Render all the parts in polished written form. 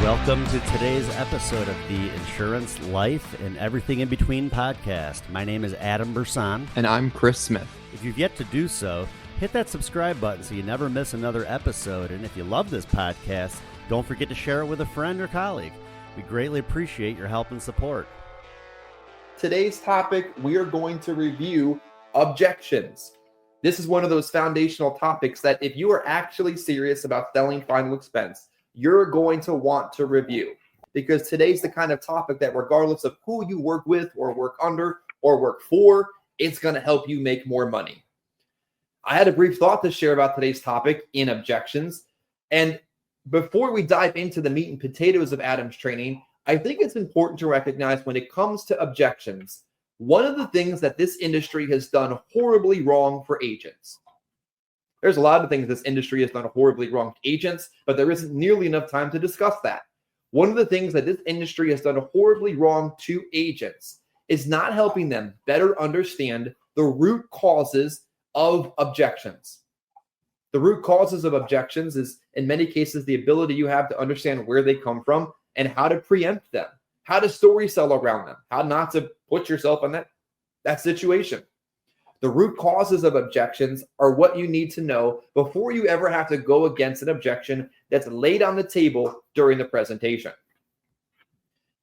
Welcome to today's episode of the Insurance, Life, and Everything in Between podcast. My name is Adam Brsan. And I'm Chris Smith. If you've yet to do so, hit that subscribe button so you never miss another episode. And if you love this podcast, don't forget to share it with a friend or colleague. We greatly appreciate your help and support. Today's topic, we are going to review objections. This is one of those foundational topics that if you are actually serious about selling final expense, you're going to want to review, because today's the kind of topic that regardless of who you work with or work under or work for, it's going to help you make more money. I had a brief thought to share about today's topic in objections. And before we dive into the meat and potatoes of Adam's training, I think it's important to recognize when it comes to objections, one of the things that this industry has done horribly wrong for agents. There's a lot of things this industry has done horribly wrong to agents, but there isn't nearly enough time to discuss that. One of the things that this industry has done horribly wrong to agents is not helping them better understand the root causes of objections. The root causes of objections is, in many cases, the ability you have to understand where they come from and how to preempt them, how to story sell around them, how not to put yourself in that situation. The root causes of objections are what you need to know before you ever have to go against an objection that's laid on the table during the presentation.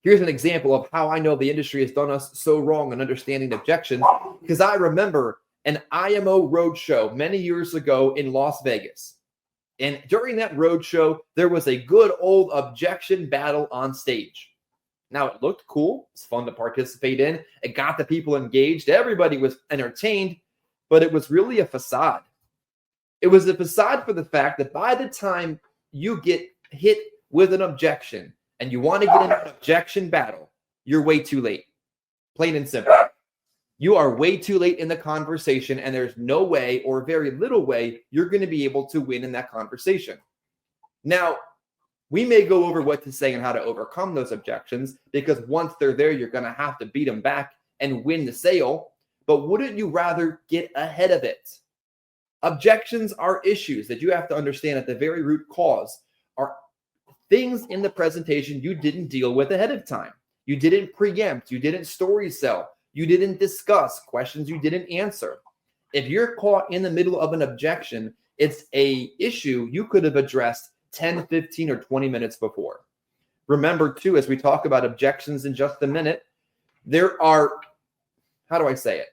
Here's an example of how I know the industry has done us so wrong in understanding objections, because I remember an IMO roadshow many years ago in Las Vegas. And during that roadshow, there was a good old objection battle on stage. Now, it looked cool. It's fun to participate in. It got the people engaged. Everybody was entertained, but it was really a facade. It was a facade for the fact that by the time you get hit with an objection and you want to get into an objection battle, you're way too late. Plain and simple. You are way too late in the conversation, and there's no way or very little way you're going to be able to win in that conversation. Now, we may go over what to say and how to overcome those objections, because once they're there, you're going to have to beat them back and win the sale. But wouldn't you rather get ahead of it? Objections are issues that you have to understand at the very root cause are things in the presentation you didn't deal with ahead of time. You didn't preempt. You didn't story sell. You didn't discuss questions you didn't answer. If you're caught in the middle of an objection, it's an issue you could have addressed 10, 15, or 20 minutes before. Remember, too, as we talk about objections in just a minute, there are, how do I say it?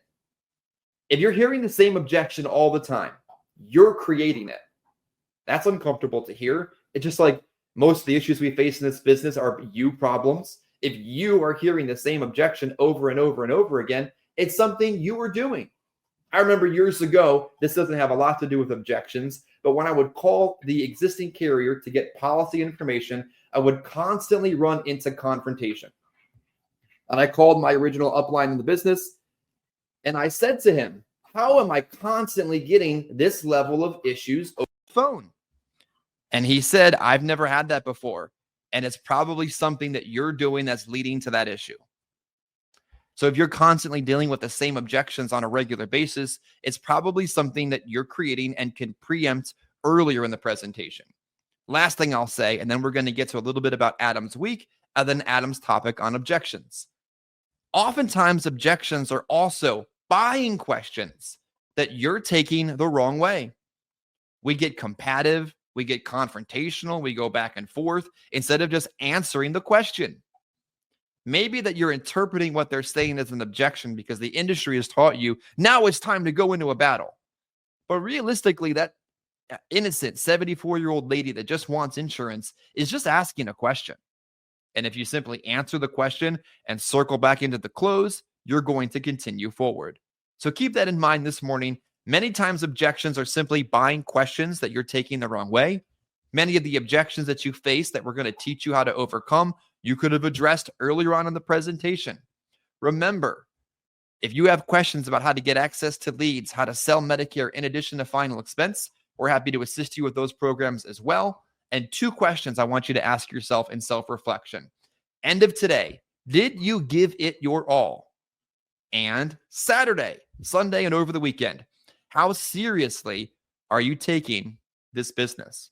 If you're hearing the same objection all the time, you're creating it. That's uncomfortable to hear. It's just like most of the issues we face in this business are you problems. If you are hearing the same objection over and over and over again, it's something you are doing. I remember years ago, this doesn't have a lot to do with objections, but when I would call the existing carrier to get policy information, I would constantly run into confrontation. And I called my original upline in the business, and I said to him, how am I constantly getting this level of issues over the phone? And he said, I've never had that before. And it's probably something that you're doing that's leading to that issue. So if you're constantly dealing with the same objections on a regular basis, it's probably something that you're creating and can preempt earlier in the presentation. Last thing I'll say, and then we're going to get to a little bit about Adam's week and then Adam's topic on objections. Oftentimes, objections are also buying questions that you're taking the wrong way. We get combative, we get confrontational, we go back and forth instead of just answering the question. Maybe that you're interpreting what they're saying as an objection because the industry has taught you, now it's time to go into a battle. But realistically, that innocent 74-year-old lady that just wants insurance is just asking a question. And if you simply answer the question and circle back into the close, you're going to continue forward. So keep that in mind this morning. Many times objections are simply buying questions that you're taking the wrong way. Many of the objections that you face that we're going to teach you how to overcome, you could have addressed earlier on in the presentation. Remember, if you have questions about how to get access to leads, how to sell Medicare in addition to final expense, we're happy to assist you with those programs as well. And 2 questions I want you to ask yourself in self-reflection. End of today, did you give it your all? And Saturday, Sunday, and over the weekend, how seriously are you taking this business?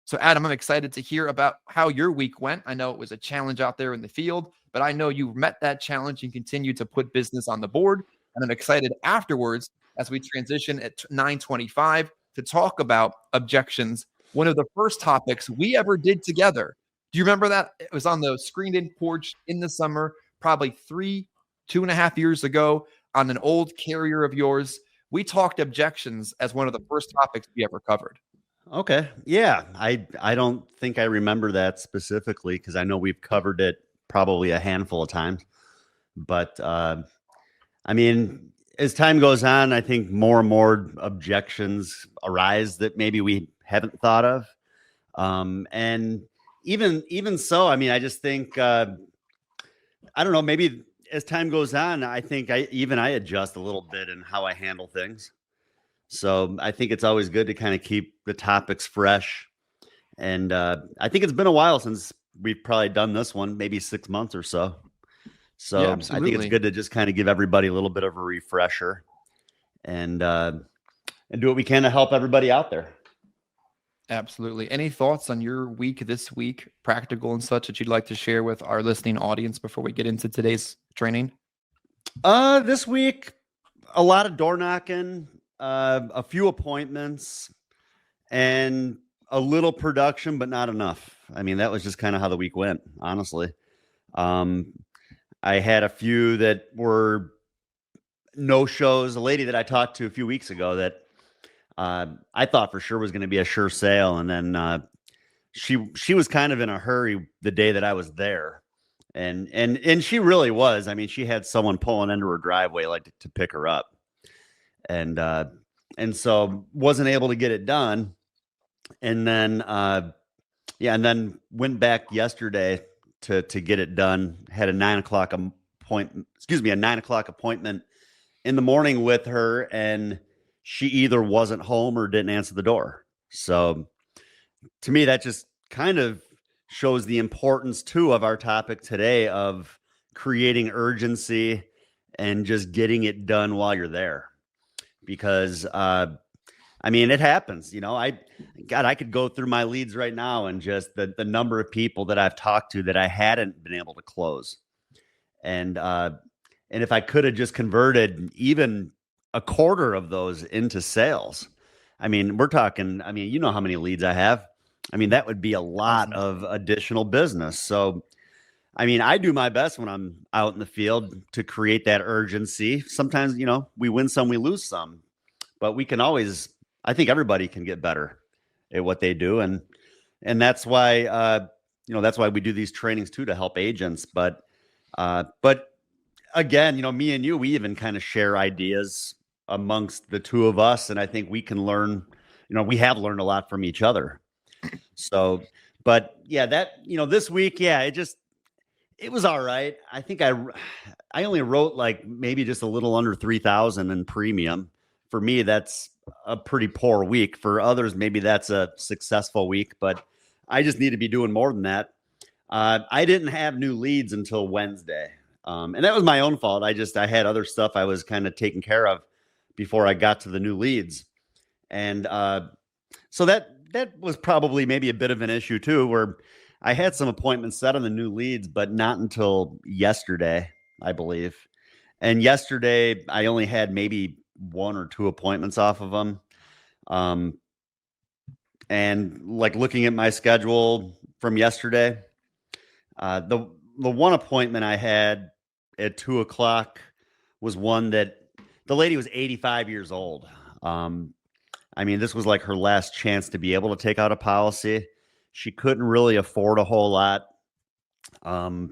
So, Adam, I'm excited to hear about how your week went. I know it was a challenge out there in the field, but I know you met that challenge and continue to put business on the board. And I'm excited afterwards as we transition at 9:25 to talk about objections, one of the first topics we ever did together. Do you remember that? It was on the screened-in porch in the summer, probably 2.5 years ago, on an old carrier of yours. We talked objections as one of the first topics we ever covered. Okay. Yeah. I don't think I remember that specifically because I know we've covered it probably a handful of times. But I mean, as time goes on, I think more and more objections arise that maybe we haven't thought of. And even so, I mean, I just think I don't know, maybe as time goes on, I think I adjust a little bit in how I handle things. So I think it's always good to kind of keep the topics fresh. And I think it's been a while since we've probably done this one, maybe 6 months or so. So yeah, I think it's good to just kind of give everybody a little bit of a refresher and do what we can to help everybody out there. Absolutely. Any thoughts on your week this week, practical and such, that you'd like to share with our listening audience before we get into today's training? This week, a lot of door knocking, a few appointments, and a little production, but not enough. I mean, that was just kind of how the week went, honestly. I had a few that were no shows. A lady that I talked to a few weeks ago that I thought for sure was going to be a sure sale. And then she was kind of in a hurry the day that I was there. And she really was. I mean, she had someone pulling into her driveway like to pick her up. And so wasn't able to get it done. And then, and then went back yesterday to get it done. Had a 9 o'clock appointment in the morning with her, and she either wasn't home or didn't answer the door. So to me, that just kind of shows the importance too of our topic today of creating urgency and just getting it done while you're there. Because, I mean, it happens, you know, I could go through my leads right now and just the number of people that I've talked to that I hadn't been able to close. And if I could have just converted even a quarter of those into sales, I mean, we're talking, I mean, you know how many leads I have. I mean, that would be a lot of additional business. So, I mean, I do my best when I'm out in the field to create that urgency. Sometimes, you know, we win some, we lose some, but we can always, I think everybody can get better at what they do. And that's why, that's why we do these trainings too, to help agents. But again, you know, me and you, we even kind of share ideas amongst the two of us. And I think we can learn, you know, we have learned a lot from each other. So, but yeah, that, you know, this week, yeah, it was all right. I think I only wrote like maybe just a little under 3,000 in premium. For me, that's a pretty poor week. For others, maybe that's a successful week, but I just need to be doing more than that. I didn't have new leads until Wednesday. And that was my own fault. I had other stuff I was kind of taking care of before I got to the new leads. And so that was probably maybe a bit of an issue too, where I had some appointments set on the new leads, but not until yesterday, I believe. And yesterday I only had maybe 1 or 2 appointments off of them. And like looking at my schedule from yesterday, the one appointment I had at 2:00 was one that the lady was 85 years old. I mean, this was like her last chance to be able to take out a policy. She couldn't really afford a whole lot. I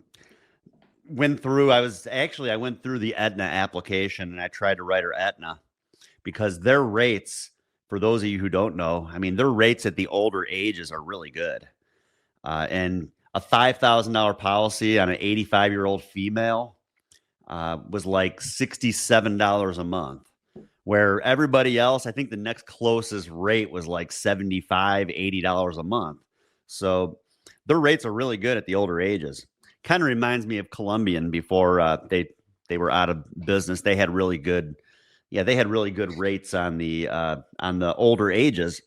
went through the Aetna application and I tried to write her Aetna because their rates, for those of you who don't know, I mean, their rates at the older ages are really good. And a $5,000 policy on an 85-year-old female was like $67 a month, where everybody else, I think the next closest rate was like $75, $80 a month. So their rates are really good at the older ages. Kind of reminds me of Colombian before they were out of business. They had really good rates on the older ages.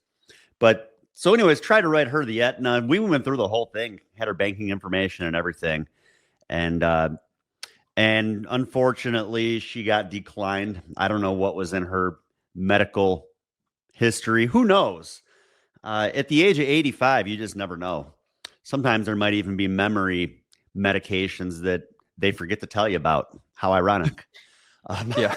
But So anyways, tried to write her the Aetna. We went through the whole thing, had her banking information and everything. And unfortunately, she got declined. I don't know what was in her medical history. Who knows? At the age of 85, you just never know. Sometimes there might even be memory medications that they forget to tell you about. How ironic. Yeah,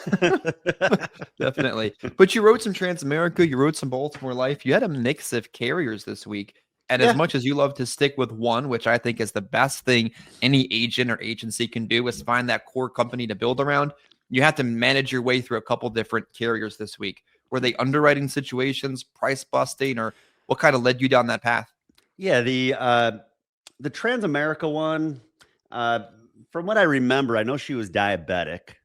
definitely. But you wrote some Transamerica, you wrote some Baltimore Life. You had a mix of carriers this week. And as much as you love to stick with one, which I think is the best thing any agent or agency can do, is find that core company to build around, you have to manage your way through a couple different carriers this week. Were they underwriting situations, price busting, or what kind of led you down that path? Yeah, the Transamerica one, from what I remember, I know she was diabetic.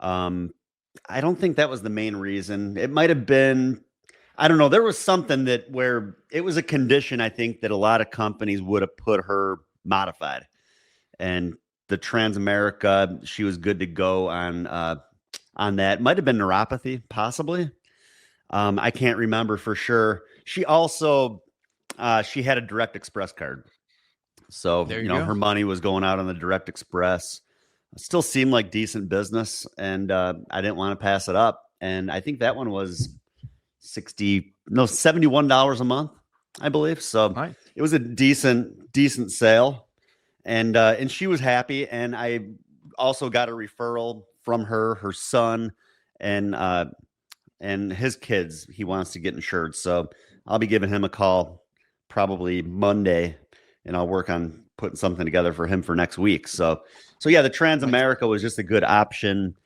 I don't think that was the main reason. It might have been, I don't know. There was something that where it was a condition, I think, that a lot of companies would have put her modified. And the Transamerica, she was good to go on that. Might have been neuropathy, possibly. I can't remember for sure. She also she had a Direct Express card. So, There you go. her money was going out on the Direct Express. It still seemed like decent business, and I didn't want to pass it up. And I think that one was $71 a month, I believe. So Nice. it was a decent sale, and she was happy. And I also got a referral from her son, and his kids. He wants to get insured, so I'll be giving him a call probably Monday, and I'll work on putting something together for him for next week. So yeah, the Transamerica was just a good option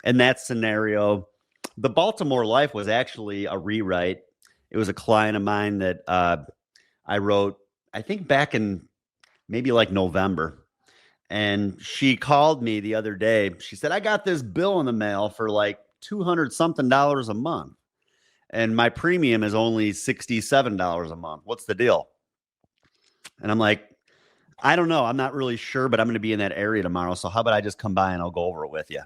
in that scenario. The Baltimore Life was actually a rewrite. It was a client of mine that I wrote, I think back in maybe like November. And she called me the other day. She said, I got this bill in the mail for like $200 something a month. And my premium is only $67 a month. What's the deal? And I'm like, I don't know. I'm not really sure, but I'm going to be in that area tomorrow. So how about I just come by and I'll go over it with you?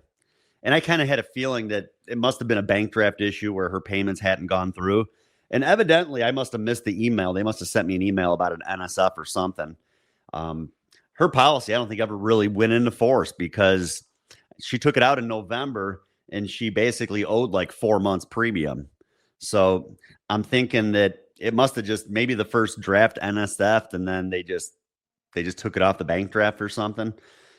And I kind of had a feeling that it must have been a bank draft issue where her payments hadn't gone through. And evidently, I must have missed the email. They must have sent me an email about an NSF or something. Her policy, I don't think ever really went into force because she took it out in November and she basically owed like 4 months premium. So I'm thinking that it must have just maybe the first draft NSF and then they just took it off the bank draft or something.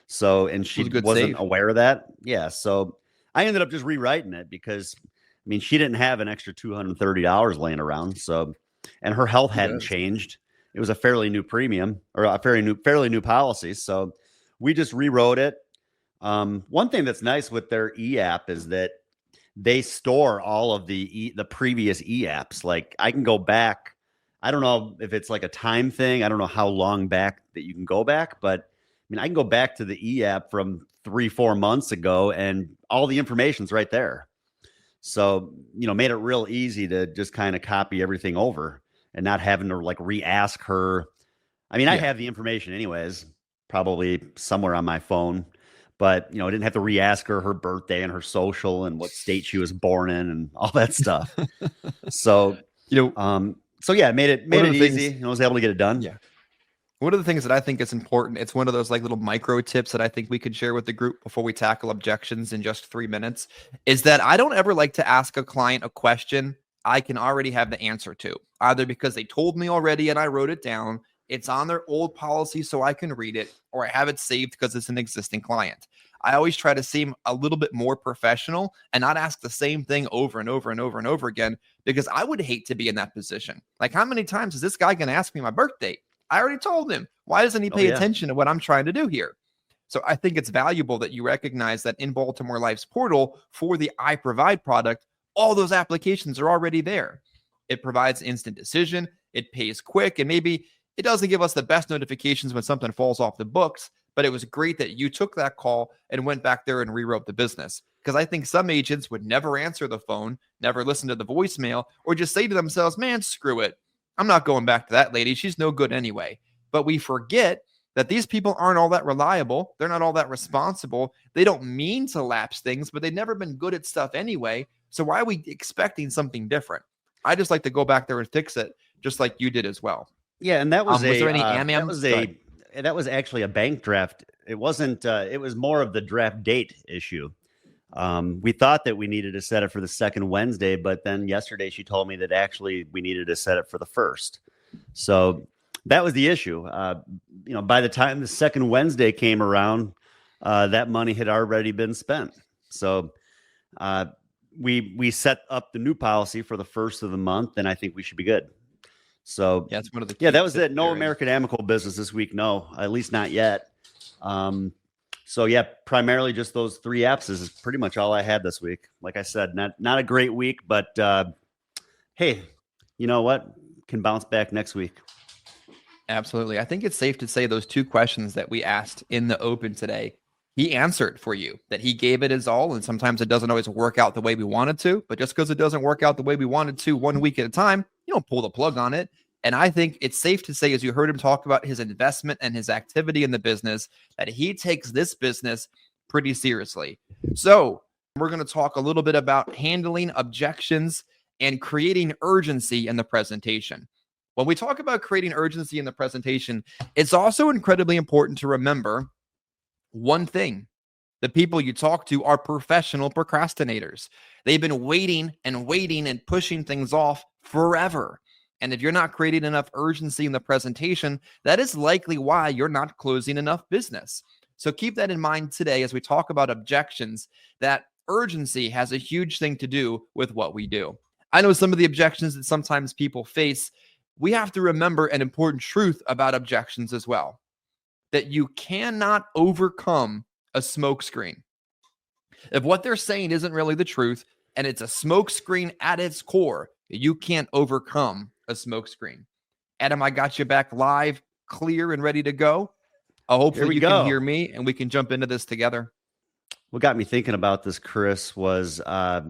So, and she wasn't aware of that. Yeah. So I ended up just rewriting it because, I mean, she didn't have an extra $230 laying around. So, and her health hadn't changed. It was a fairly new premium or a fairly new policy. So we just rewrote it. One thing that's nice with their e-app is that they store all of the previous e-apps. Like I can go back. I don't know if it's like a time thing. I don't know how long back that you can go back, but I mean, I can go back to the e-app from 3-4 months ago and all the information's right there. So, made it real easy to just kind of copy everything over and not having to like re-ask her. I mean, I have the information anyways, probably somewhere on my phone, but, I didn't have to re-ask her birthday and her social and what state she was born in and all that stuff. So, so yeah, made it easy. I was able to get it done. Yeah. One of the things that I think is important, it's one of those like little micro tips that I think we could share with the group before we tackle objections in just 3 minutes, is that I don't ever like to ask a client a question I can already have the answer to, either because they told me already and I wrote it down, it's on their old policy so I can read it, or I have it saved because it's an existing client. I always try to seem a little bit more professional and not ask the same thing over and over and over and over again, because I would hate to be in that position. Like, how many times is this guy going to ask me my birth date? I already told him. Why doesn't he pay attention to what I'm trying to do here? So I think it's valuable that you recognize that in Baltimore Life's portal for the I Provide product, all those applications are already there. It provides instant decision. It pays quick. And maybe it doesn't give us the best notifications when something falls off the books, but it was great that you took that call and went back there and rewrote the business. Because I think some agents would never answer the phone, never listen to the voicemail, or just say to themselves, man, screw it. I'm not going back to that lady. She's no good anyway. But we forget that these people aren't all that reliable. They're not all that responsible. They don't mean to lapse things, but they've never been good at stuff anyway. So why are we expecting something different? I just like to go back there and fix it just like you did as well. Yeah, and that was Was there any am? That was actually a bank draft. It wasn't. It was more of the draft date issue. We thought that we needed to set it for the second Wednesday, but then yesterday she told me that actually we needed to set it for the first. So that was the issue. By the time the second Wednesday came around, that money had already been spent. So we set up the new policy for the first of the month, and I think we should be good. So yeah, it's one of the that was it. No American Amicable business this week. No, at least not yet. So yeah, primarily just those 3 apps is pretty much all I had this week. Like I said, not a great week, but hey, you know what? Can bounce back next week. Absolutely. I think it's safe to say those 2 questions that we asked in the open today, he answered for you, that he gave it his all. And sometimes it doesn't always work out the way we wanted to, but just because it doesn't work out the way we wanted to 1 week at a time, you don't pull the plug on it. And I think it's safe to say, as you heard him talk about his investment and his activity in the business, that he takes this business pretty seriously. So we're going to talk a little bit about handling objections and creating urgency in the presentation. When we talk about creating urgency in the presentation, it's also incredibly important to remember one thing. The people you talk to are professional procrastinators. They've been waiting and pushing things off forever. And if you're not creating enough urgency in the presentation, that is likely why you're not closing enough business. So keep that in mind today as we talk about objections, that urgency has a huge thing to do with what we do. I know some of the objections that sometimes people face. We have to remember an important truth about objections as well, that you cannot overcome a smokescreen. If what they're saying isn't really the truth and it's a smokescreen at its core, you can't overcome a smokescreen. Adam, I got you back live, clear and ready to go. Hopefully you can hear me and we can jump into this together. What got me thinking about this, Chris, was I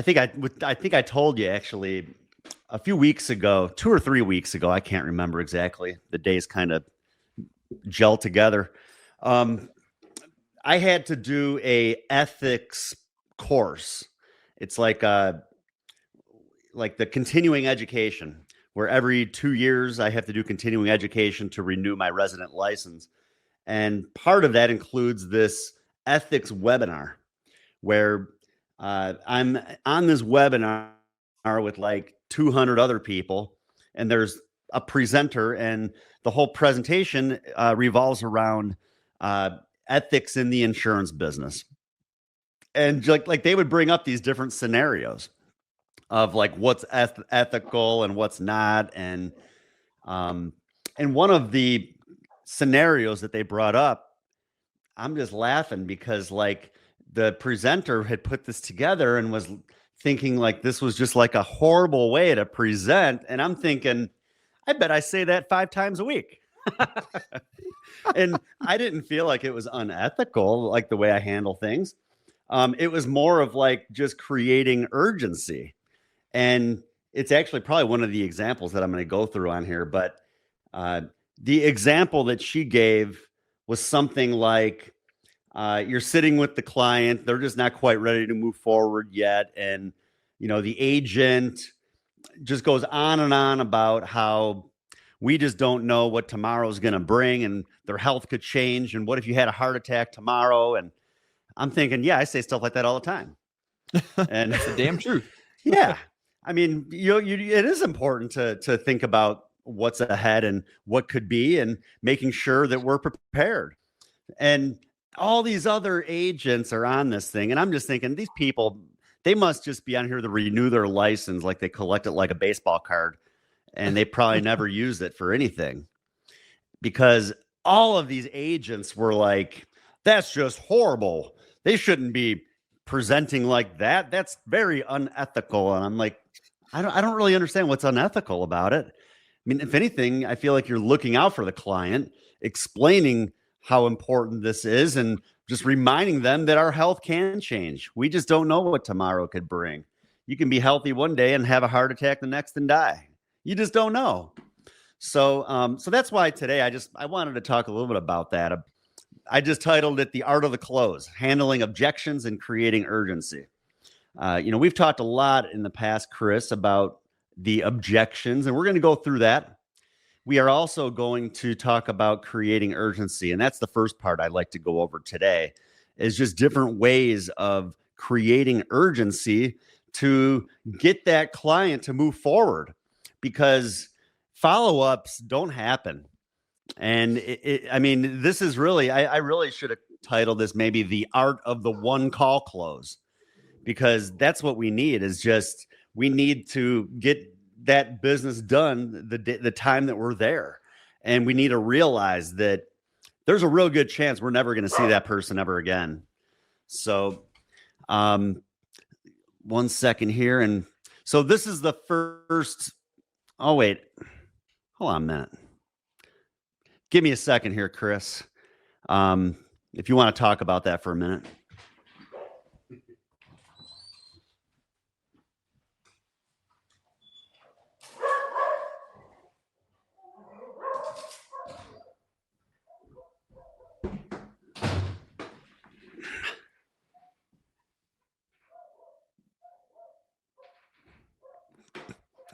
think I told you actually a few weeks ago, 2 or 3 weeks ago, I can't remember exactly. The days kind of gel together. I had to do a ethics course. It's like the continuing education, where every 2 years I have to do continuing education to renew my resident license. And part of that includes this ethics webinar where I'm on this webinar with like 200 other people, and there's a presenter, and the whole presentation revolves around ethics in the insurance business. And like they would bring up these different scenarios of like what's ethical and what's not. And one of the scenarios that they brought up, I'm just laughing because like the presenter had put this together and was thinking like this was just like a horrible way to present. And I'm thinking, I bet I say that 5 times a week. And I didn't feel like it was unethical, like the way I handle things. It was more of like just creating urgency. And it's actually probably one of the examples that I'm going to go through on here. But the example that she gave was something like you're sitting with the client. They're just not quite ready to move forward yet. And, the agent just goes on and on about how we just don't know what tomorrow's going to bring and their health could change. And what if you had a heart attack tomorrow? And I'm thinking, yeah, I say stuff like that all the time. And that's the damn truth. Yeah. I mean, it is important to think about what's ahead and what could be and making sure that we're prepared. And all these other agents are on this thing. And I'm just thinking these people, they must just be on here to renew their license. Like they collect it like a baseball card and they probably never use it for anything, because all of these agents were like, that's just horrible. They shouldn't be presenting like that. That's very unethical. And I'm like, I don't really understand what's unethical about it. I mean, if anything, I feel like you're looking out for the client, explaining how important this is, and just reminding them that our health can change. We just don't know what tomorrow could bring. You can be healthy one day and have a heart attack the next and die. You just don't know. So that's why today I wanted to talk a little bit about that. I just titled it The Art of the Close, Handling Objections and Creating Urgency. We've talked a lot in the past, Chris, about the objections, and we're going to go through that. We are also going to talk about creating urgency, and that's the first part I'd like to go over today, is just different ways of creating urgency to get that client to move forward, because follow-ups don't happen. And I mean, this is really, I really should have titled this maybe the art of the one call close, because that's what we need, is just, we need to get that business done the time that we're there. And we need to realize that there's a real good chance we're never going to see that person ever again. So, 1 second here. And so this is the first, oh, wait, hold on a minute. Give me a second here, Chris. If you want to talk about that for a minute.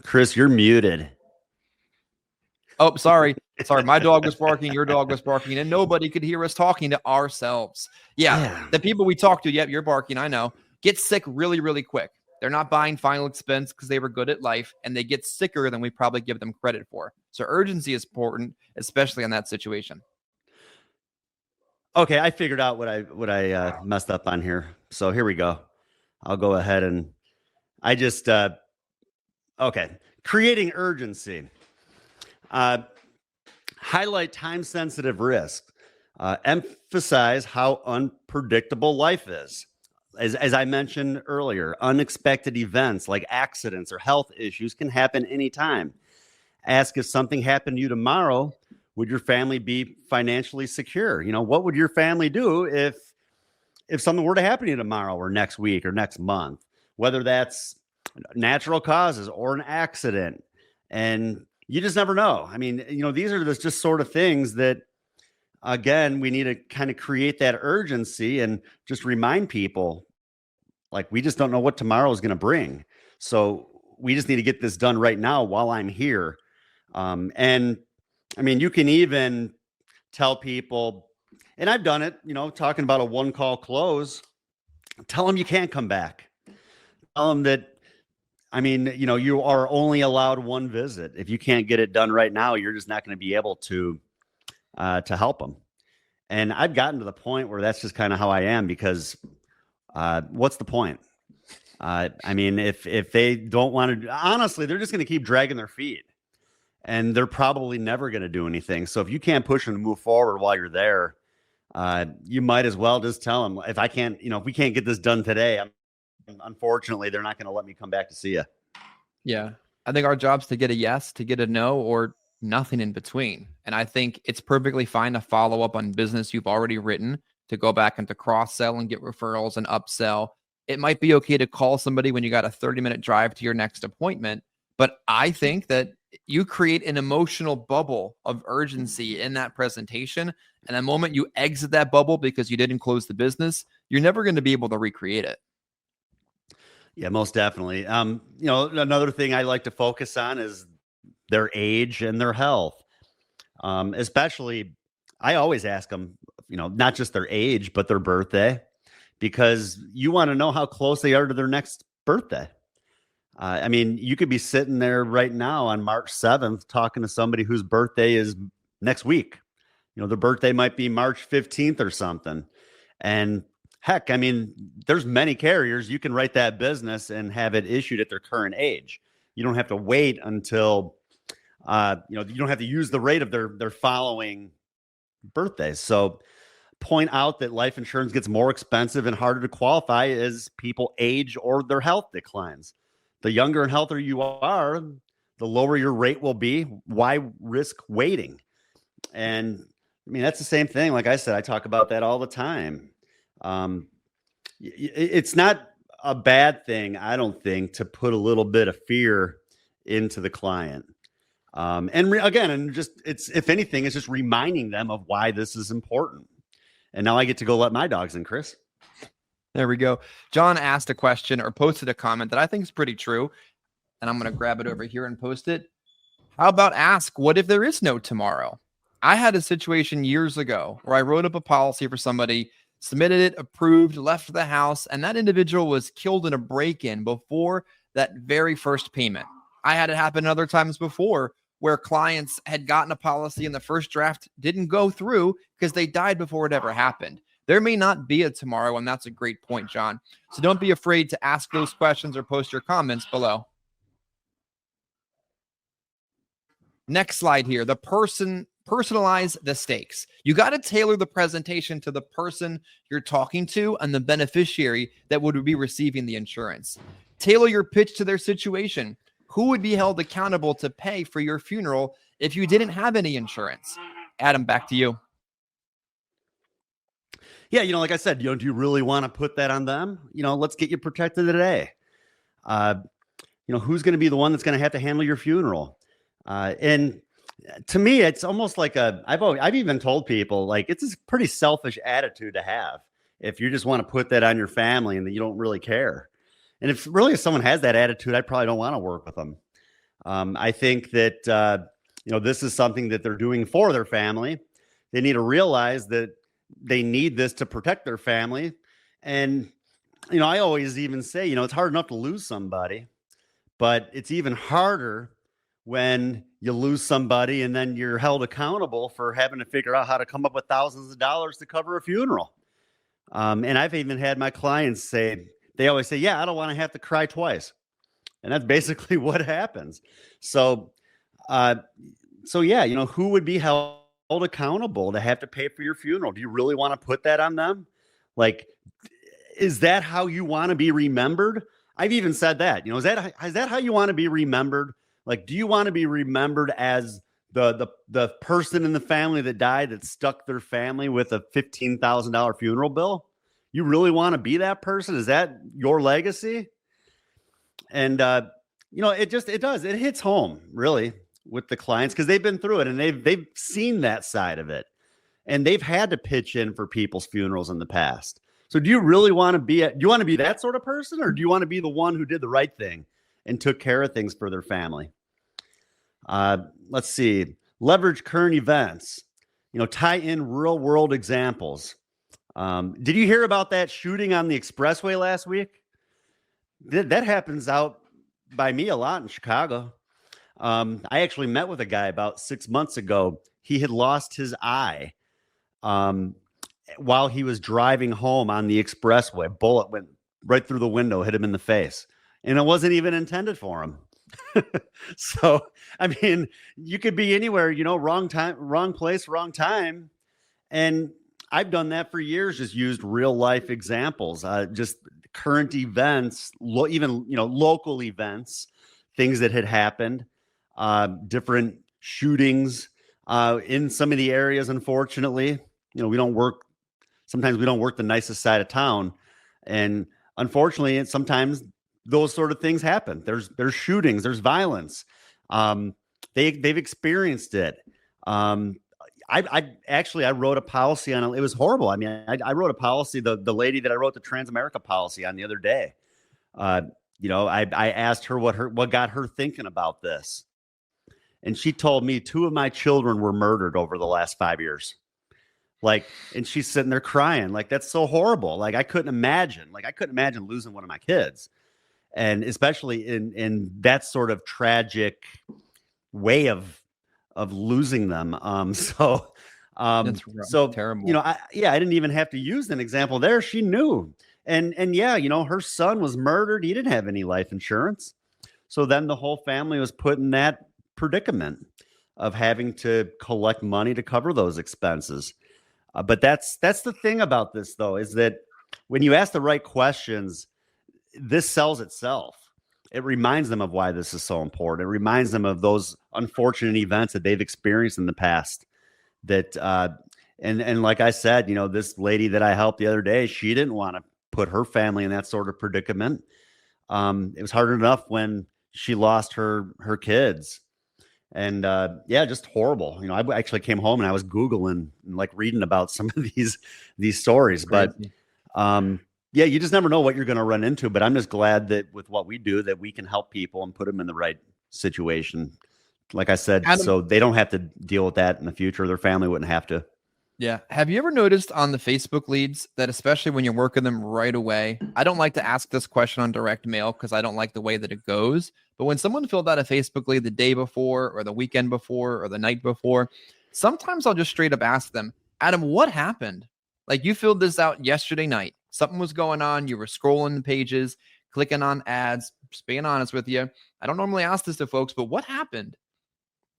Chris, you're muted. Oh, sorry. Sorry. My dog was barking. Your dog was barking, and nobody could hear us talking to ourselves. Yeah. The people we talk to, yep, you're barking. I know. Get sick really, really quick. They're not buying final expense because they were good at life, and they get sicker than we probably give them credit for. So urgency is important, especially in that situation. Okay, I figured out what I messed up on here. So here we go. I'll go ahead and I just okay. Creating urgency. Highlight time-sensitive risk. Emphasize how unpredictable life is. As I mentioned earlier, unexpected events like accidents or health issues can happen anytime. Ask, if something happened to you tomorrow, would your family be financially secure? You know, what would your family do if something were to happen to you tomorrow or next week or next month, whether that's natural causes or an accident? And you just never know. I mean, you know, these are just sort of things that, again, we need to kind of create that urgency and just remind people, like, we just don't know what tomorrow is going to bring. So we just need to get this done right now while I'm here. And I mean, you can even tell people, and I've done it, you know, talking about a one call close, tell them you can't come back. Tell them that, I mean, you know, you are only allowed one visit. If you can't get it done right now, you're just not going to be able to help them. And I've gotten to the point where that's just kind of how I am, because what's the point? I mean, if they don't want to, honestly, they're just going to keep dragging their feet, and they're probably never going to do anything. So if you can't push them to move forward while you're there, you might as well just tell them, if we can't get this done today, unfortunately, they're not going to let me come back to see you. Yeah. I think our job's to get a yes, to get a no, or nothing in between. And I think it's perfectly fine to follow up on business you've already written, to go back and to cross-sell and get referrals and upsell. It might be okay to call somebody when you got a 30-minute drive to your next appointment. But I think that you create an emotional bubble of urgency in that presentation. And the moment you exit that bubble because you didn't close the business, you're never going to be able to recreate it. Yeah, most definitely. You know, another thing I like to focus on is their age and their health. Especially, I always ask them, you know, not just their age, but their birthday, because you want to know how close they are to their next birthday. I mean, you could be sitting there right now on March 7th talking to somebody whose birthday is next week. You know, their birthday might be March 15th or something. And heck, I mean, there's many carriers. You can write that business and have it issued at their current age. You don't have to wait until, you don't have to use the rate of their following birthdays. So point out that life insurance gets more expensive and harder to qualify as people age or their health declines. The younger and healthier you are, the lower your rate will be. Why risk waiting? And I mean, that's the same thing. Like I said, I talk about that all the time. It's not a bad thing, I don't think, to put a little bit of fear into the client. And just if anything, it's just reminding them of why this is important. And now I get to go let my dogs in, Chris. There we go. John asked a question or posted a comment that I think is pretty true. and I'm going to grab it over here and post it. How about ask, what if there is no tomorrow? I had a situation years ago where I wrote up a policy for somebody, submitted it, approved, left the house, and that individual was killed in a break-in before that very first payment. I had it happen other times before where clients had gotten a policy and the first draft didn't go through because they died before it ever happened. There may not be a tomorrow, and that's a great point, John. So don't be afraid to ask those questions or post your comments below. Next slide here. Personalize the stakes. You got to tailor the presentation to the person you're talking to and the beneficiary that would be receiving the insurance. Tailor your pitch to their situation. Who would be held accountable to pay for your funeral if you didn't have any insurance? Adam, back to you. Yeah, like I said, do you really want to put that on them? Let's get you protected today. Who's going to be the one that's going to have to handle your funeral? And to me, it's almost like I've even told people, like, it's a pretty selfish attitude to have if you just want to put that on your family and that you don't really care. And if someone has that attitude, I probably don't want to work with them. I think that, this is something that they're doing for their family. They need to realize that they need this to protect their family. And, I always even say, it's hard enough to lose somebody, but it's even harder when you lose somebody and then you're held accountable for having to figure out how to come up with thousands of dollars to cover a funeral. And I've even had my clients say, they always say, yeah, I don't want to have to cry twice. And that's basically what happens. So yeah, who would be held accountable to have to pay for your funeral? Do you really want to put that on them? Like, is that how you want to be remembered? I've even said that, is that how you want to be remembered? Like, do you want to be remembered as the person in the family that died that stuck their family with a $15,000 funeral bill? You really want to be that person? Is that your legacy? And it hits home really with the clients because they've been through it and they've seen that side of it, and they've had to pitch in for people's funerals in the past. So do you really want to be that sort of person, or do you want to be the one who did the right thing and took care of things for their family? Let's see. Leverage current events. Tie in real world examples. Did you hear about that shooting on the expressway last week? That happens out by me a lot in Chicago. I actually met with a guy about 6 months ago. He had lost his eye while he was driving home on the expressway. Bullet went right through the window, hit him in the face. And it wasn't even intended for him. So, I mean, you could be anywhere, wrong time, wrong place, wrong time. And I've done that for years, just used real life examples, just current events, even, local events, things that had happened, different shootings in some of the areas. Unfortunately, sometimes we don't work the nicest side of town. And unfortunately, sometimes those sort of things happen. There's shootings, there's violence. They've experienced it. I wrote a policy on it. It was horrible. I mean, I wrote a policy, the lady that I wrote the Transamerica policy on the other day. I asked her what got her thinking about this. And she told me 2 of my children were murdered over the last 5 years. And she's sitting there crying. Like, that's so horrible. Like, I couldn't imagine losing one of my kids. And especially in that sort of tragic way of losing them. So terrible. I didn't even have to use an example there. She knew. And yeah, her son was murdered. He didn't have any life insurance. So then the whole family was put in that predicament of having to collect money to cover those expenses. But that's the thing about this, though, is that when you ask the right questions, this sells itself. It reminds them of why this is so important. It reminds them of those unfortunate events that they've experienced in the past. That and like I said, this lady that I helped the other day, she didn't want to put her family in that sort of predicament. It was hard enough when she lost her kids. And just horrible. I actually came home and I was Googling and reading about some of these stories. Crazy. But yeah, you just never know what you're going to run into. But I'm just glad that with what we do, that we can help people and put them in the right situation. Like I said, Adam, so they don't have to deal with that in the future. Their family wouldn't have to. yeah. Have you ever noticed on the Facebook leads that, especially when you're working them right away, I don't like to ask this question on direct mail because I don't like the way that it goes. But when someone filled out a Facebook lead the day before or the weekend before or the night before, sometimes I'll just straight up ask them, Adam, what happened? Like, you filled this out yesterday night. Something was going on. You were scrolling the pages, clicking on ads. Just being honest with you, I don't normally ask this to folks, but what happened?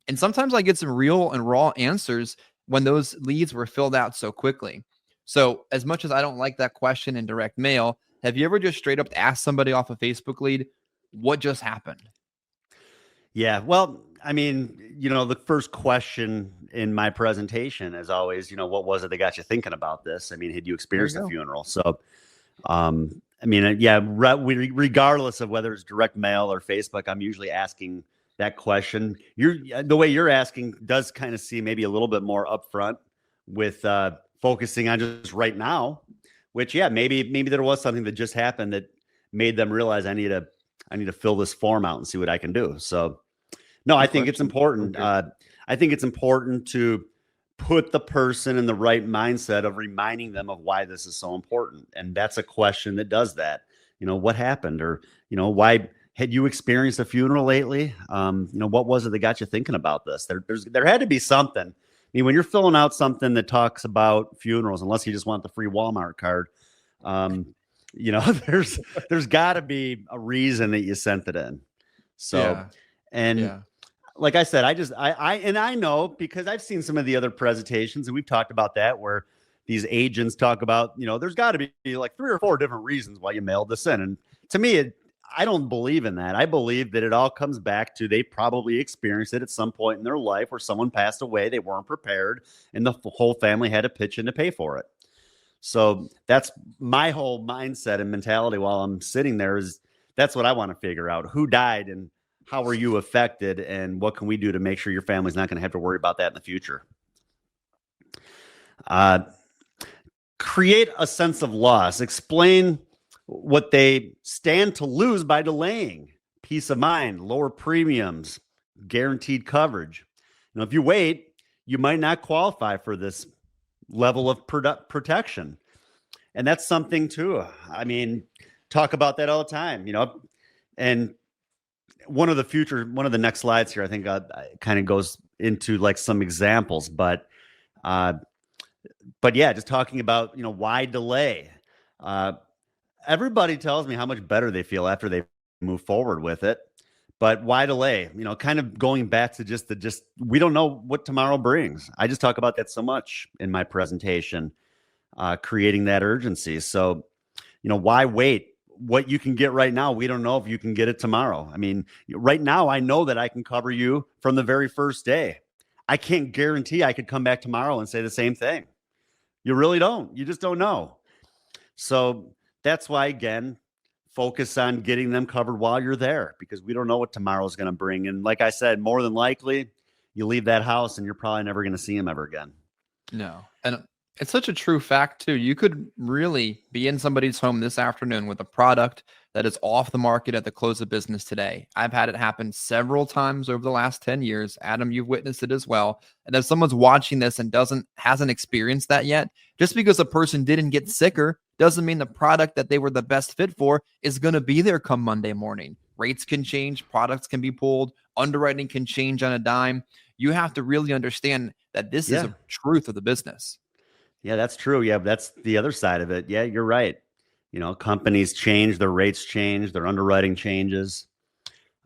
And sometimes I get some real and raw answers when those leads were filled out so quickly. So as much as I don't like that question in direct mail, have you ever just straight up asked somebody off a Facebook lead, what just happened? Yeah. Well, I mean, the first question in my presentation is always, what was it that got you thinking about this? I mean, had you experienced a funeral? So, I mean, yeah, regardless of whether it's direct mail or Facebook, I'm usually asking that question. The way you're asking does kind of seem maybe a little bit more upfront with focusing on just right now, which, yeah, maybe there was something that just happened that made them realize I need to fill this form out and see what I can do. So, no, I think it's important. Okay. I think it's important to put the person in the right mindset of reminding them of why this is so important. And that's a question that does that. What happened? Or, why had you experienced a funeral lately? What was it that got you thinking about this? There had to be something. I mean, when you're filling out something that talks about funerals, unless you just want the free Walmart card, there's got to be a reason that you sent it in. So, like I said, I know because I've seen some of the other presentations and we've talked about that where these agents talk about, there's got to be like 3 or 4 different reasons why you mailed this in. And to me, I don't believe in that. I believe that it all comes back to they probably experienced it at some point in their life where someone passed away, they weren't prepared, and the whole family had to pitch in to pay for it. So that's my whole mindset and mentality while I'm sitting there is that's what I want to figure out. Who died and how were you affected and what can we do to make sure your family's not going to have to worry about that in the future? Create a sense of loss. Explain what they stand to lose by delaying. Peace of mind, lower premiums, guaranteed coverage. If you wait, you might not qualify for this level of protection. And that's something too. I mean, talk about that all the time, and one of the next slides here, I think kind of goes into like some examples, but yeah, just talking about, why delay. Everybody tells me how much better they feel after they move forward with it, but why delay? Kind of going back to we don't know what tomorrow brings. I just talk about that so much in my presentation, creating that urgency. So, why wait? What you can get right now, we don't know if you can get it tomorrow. I mean, right now, I know that I can cover you from the very first day. I can't guarantee I could come back tomorrow and say the same thing. You really don't. You just don't know. So that's why, again, focus on getting them covered while you're there because we don't know what tomorrow is going to bring. And like I said, more than likely, you leave that house and you're probably never going to see them ever again. No. And it's such a true fact, too. You could really be in somebody's home this afternoon with a product that is off the market at the close of business today. I've had it happen several times over the last 10 years. Adam, you've witnessed it as well. And if someone's watching this and hasn't experienced that yet, just because a person didn't get sicker doesn't mean the product that they were the best fit for is going to be there come Monday morning. Rates can change, products can be pulled, underwriting can change on a dime. You have to really understand that this is a truth of the business. Yeah, that's true. Yeah, that's the other side of it. Yeah, you're right. Companies change, their rates change, their underwriting changes.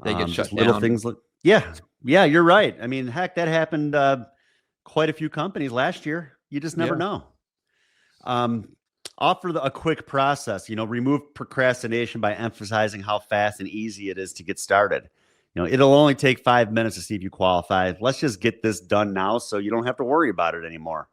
They get shut down. Little things. Yeah, you're right. I mean, heck, that happened quite a few companies last year. You just never know. Offer a quick process. Remove procrastination by emphasizing how fast and easy it is to get started. It'll only take 5 minutes to see if you qualify. Let's just get this done now so you don't have to worry about it anymore.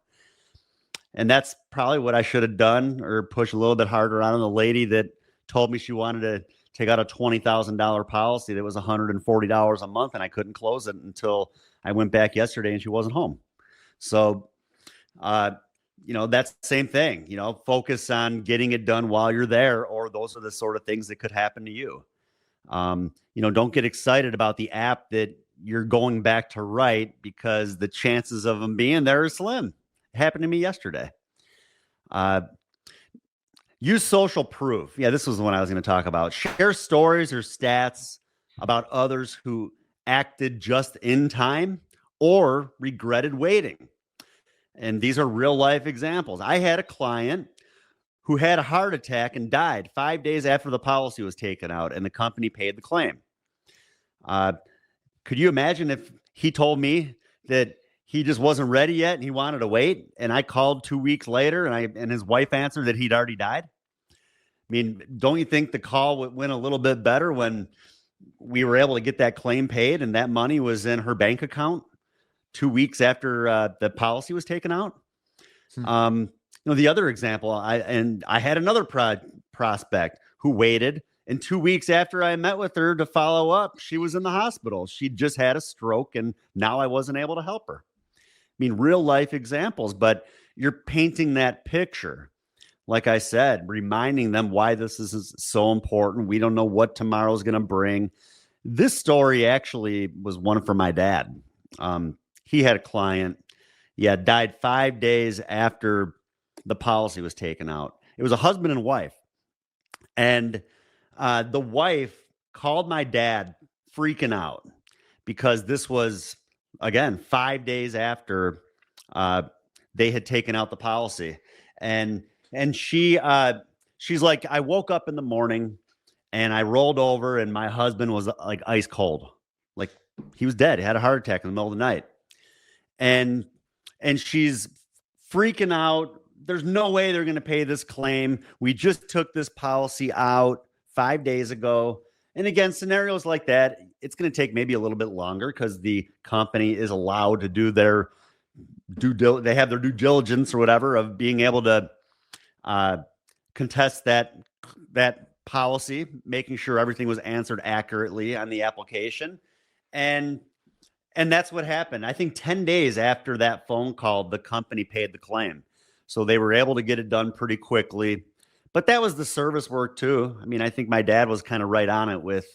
And that's probably what I should have done or push a little bit harder on the lady that told me she wanted to take out a $20,000 policy that was $140 a month, and I couldn't close it until I went back yesterday and she wasn't home. So that's the same thing, focus on getting it done while you're there, or those are the sort of things that could happen to you. Don't get excited about the app that you're going back to write, because the chances of them being there are slim. It happened to me yesterday. Use social proof. Yeah, this was the one I was going to talk about. Share stories or stats about others who acted just in time or regretted waiting. And these are real life examples. I had a client who had a heart attack and died 5 days after the policy was taken out, and the company paid the claim. Could you imagine if he told me that he just wasn't ready yet and he wanted to wait, and I called 2 weeks later and his wife answered that he'd already died? I mean, don't you think the call went a little bit better when we were able to get that claim paid and that money was in her bank account 2 weeks after the policy was taken out? The other example, I had another prospect who waited, and 2 weeks after I met with her to follow up, she was in the hospital. She'd just had a stroke, and now I wasn't able to help her. I mean, real life examples, but you're painting that picture. Like I said, reminding them why this is so important. We don't know what tomorrow's going to bring. This story actually was one for my dad. He had a client, died 5 days after the policy was taken out. It was a husband and wife. And the wife called my dad freaking out because this was, again, 5 days after they had taken out the policy. And she's like, I woke up in the morning and I rolled over and my husband was like ice cold. Like he was dead. He had a heart attack in the middle of the night. And she's freaking out. There's no way they're going to pay this claim. We just took this policy out 5 days ago. And again, scenarios like that, it's going to take maybe a little bit longer because the company is allowed to do their they have their due diligence or whatever of being able to contest that policy, making sure everything was answered accurately on the application. And that's what happened. I think 10 days after that phone call, the company paid the claim. So they were able to get it done pretty quickly. But that was the service work too. I mean, I think my dad was kind of right on it with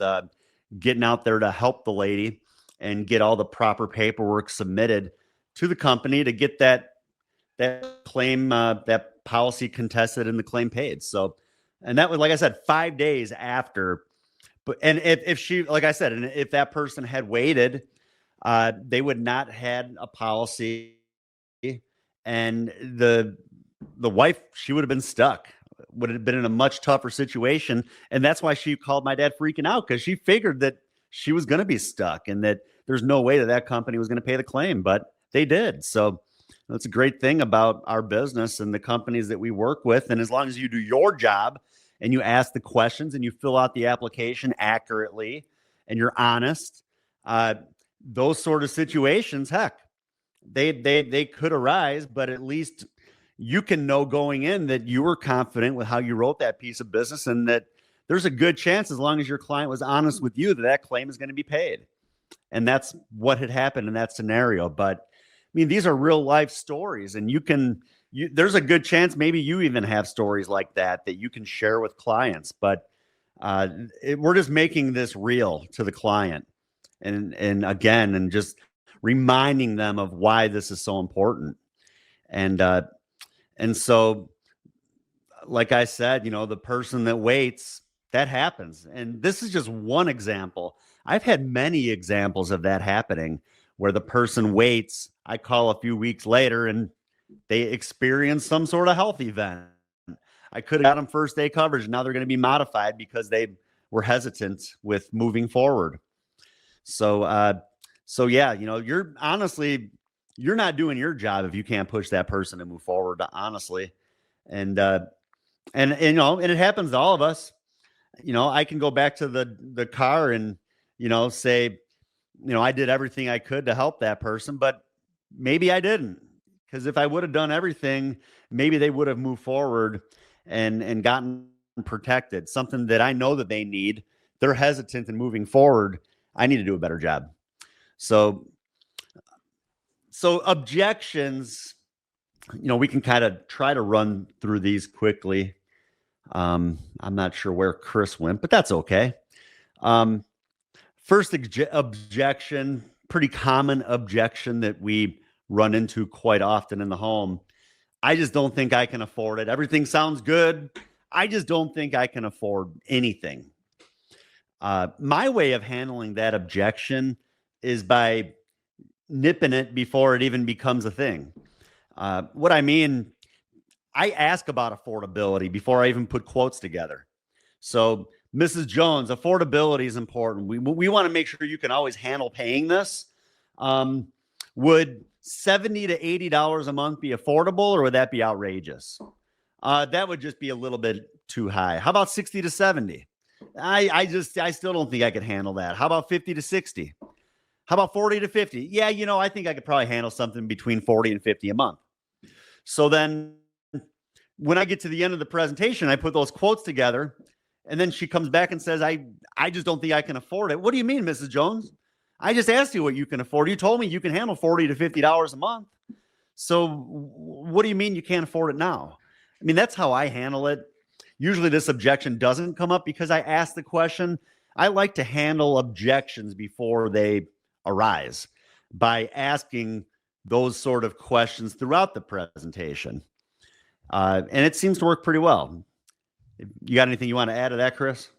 getting out there to help the lady and get all the proper paperwork submitted to the company to get that claim, that policy contested and the claim paid. So, and that was, like I said, 5 days after. But and if she, like I said, and if that person had waited, they would not had a policy, and the wife, she would have been stuck, would have been in a much tougher situation. And that's why she called my dad freaking out, because she figured that she was going to be stuck and that there's no way that company was going to pay the claim, but they did. So that's a great thing about our business and the companies that we work with. And as long as you do your job and you ask the questions and you fill out the application accurately and you're honest, those sort of situations, heck, they could arise, but at least you can know going in that you were confident with how you wrote that piece of business and that there's a good chance, as long as your client was honest with you, that claim is going to be paid. And that's what had happened in that scenario. But I mean, these are real life stories, and there's a good chance maybe you even have stories like that you can share with clients. But we're just making this real to the client, and again, and just reminding them of why this is so important. And so, like I said, the person that waits, that happens. And this is just one example. I've had many examples of that happening where the person waits. I call a few weeks later and they experience some sort of health event. I could have got them first day coverage. Now they're going to be modified because they were hesitant with moving forward. So yeah, you're not doing your job if you can't push that person to move forward, honestly. And it happens to all of us. I can go back to the car and, say, I did everything I could to help that person, but maybe I didn't. Because if I would have done everything, maybe they would have moved forward and gotten protected, something that I know that they need. They're hesitant in moving forward. I need to do a better job. So objections, we can kind of try to run through these quickly. I'm not sure where Chris went, but that's okay. First objection, pretty common objection that we run into quite often in the home. I just don't think I can afford it. Everything sounds good. I just don't think I can afford anything. My way of handling that objection is by nipping it before it even becomes a thing. What I mean, I ask about affordability before I even put quotes together. So, Mrs. Jones, affordability is important. We want to make sure you can always handle paying this. Would $70 to $80 a month be affordable, or would that be outrageous? That would just be a little bit too high. How about 60 to 70? I still don't think I could handle that. How about 50 to 60? How about 40 to 50? Yeah, I think I could probably handle something between 40 and 50 a month. So then when I get to the end of the presentation, I put those quotes together, and then she comes back and says, I just don't think I can afford it. What do you mean, Mrs. Jones? I just asked you what you can afford. You told me you can handle $40 to $50 a month. So what do you mean you can't afford it now? I mean, that's how I handle it. Usually this objection doesn't come up because I asked the question. I like to handle objections before they arise by asking those sort of questions throughout the presentation. And it seems to work pretty well. You got anything you want to add to that, Chris?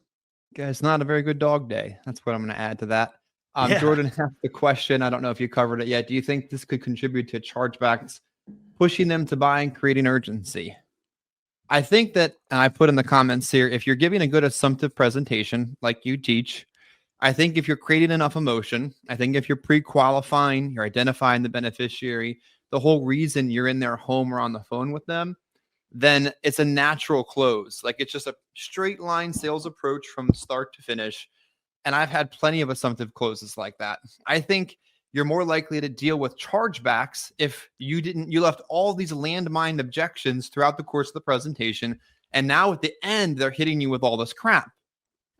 Guys, not a very good dog day. That's what I'm going to add to that. Yeah. Jordan asked the question. I don't know if you covered it yet. Do you think this could contribute to chargebacks, pushing them to buy and creating urgency? I think that, and I put in the comments here, if you're giving a good assumptive presentation like you teach, I think if you're creating enough emotion, I think if you're pre-qualifying, you're identifying the beneficiary, the whole reason you're in their home or on the phone with them, then it's a natural close. Like it's just a straight line sales approach from start to finish. And I've had plenty of assumptive closes like that. I think you're more likely to deal with chargebacks if you left all these landmine objections throughout the course of the presentation. And now at the end, they're hitting you with all this crap.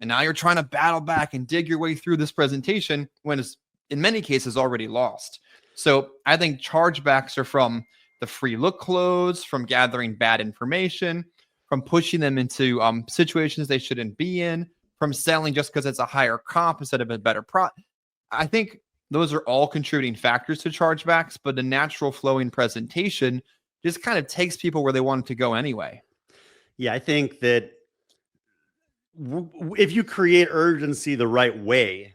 And now you're trying to battle back and dig your way through this presentation when it's in many cases already lost. So I think chargebacks are from the free look close, from gathering bad information, from pushing them into situations they shouldn't be in, from selling just because it's a higher comp instead of a better product. I think those are all contributing factors to chargebacks, but the natural flowing presentation just kind of takes people where they want to go anyway. Yeah, I think that if you create urgency the right way,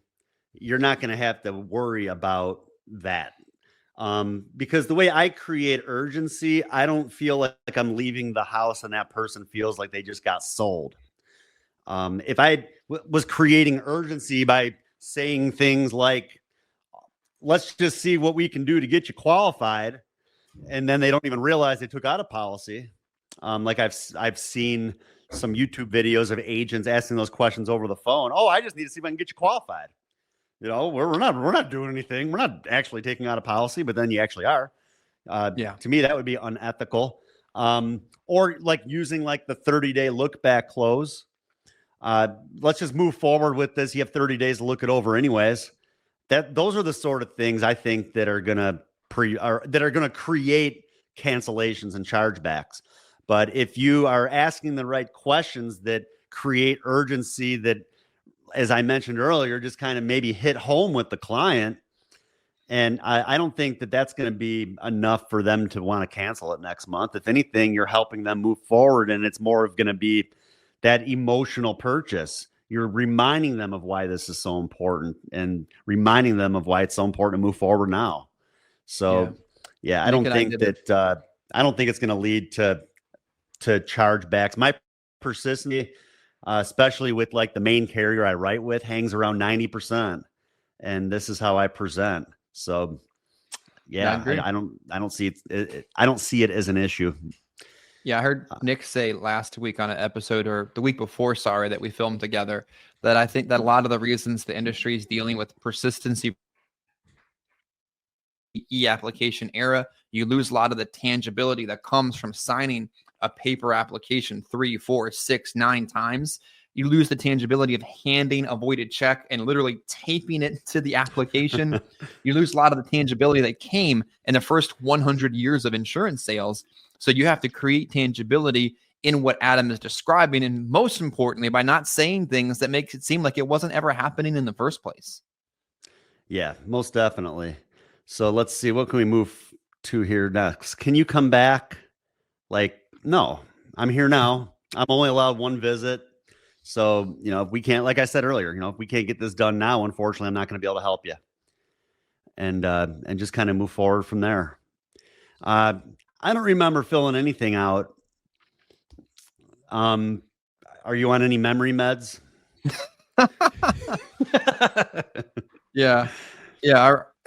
you're not going to have to worry about that. Because the way I create urgency, I don't feel like I'm leaving the house and that person feels like they just got sold. If I was creating urgency by saying things like, let's just see what we can do to get you qualified, and then they don't even realize they took out a policy. Like I've seen some YouTube videos of agents asking those questions over the phone. Oh, I just need to see if I can get you qualified. We're not doing anything. We're not actually taking out a policy, but then you actually are. To me, that would be unethical. Or like using like the 30-day look back close. Let's just move forward with this. You have 30 days to look it over anyways. Those are the sort of things I think that are going to create cancellations and chargebacks. But if you are asking the right questions that create urgency, that, as I mentioned earlier, just kind of maybe hit home with the client, and I don't think that that's going to be enough for them to want to cancel it next month. If anything, you're helping them move forward, and it's more of going to be that emotional purchase. You're reminding them of why this is so important and reminding them of why it's so important to move forward now. So, I don't think it's going to lead to chargebacks. My persistency, especially with like the main carrier I write with, hangs around 90%, and this is how I present. So, I don't see it. I don't see it as an issue. Yeah, I heard Nick say last week on an episode, or the week before, sorry, that we filmed together, that I think that a lot of the reasons the industry is dealing with persistency e-application era, you lose a lot of the tangibility that comes from signing a paper application 3, 4, 6, 9 times. You lose the tangibility of handing a voided check and literally taping it to the application. You lose a lot of the tangibility that came in the first 100 years of insurance sales. So you have to create tangibility in what Adam is describing. And most importantly, by not saying things that makes it seem like it wasn't ever happening in the first place. Yeah, most definitely. So let's see, what can we move to here next? Can you come back? Like, no, I'm here now. I'm only allowed one visit. So, if we can't, like I said earlier, if we can't get this done now, unfortunately, I'm not going to be able to help you. And just kind of move forward from there. I don't remember filling anything out. Are you on any memory meds? Yeah.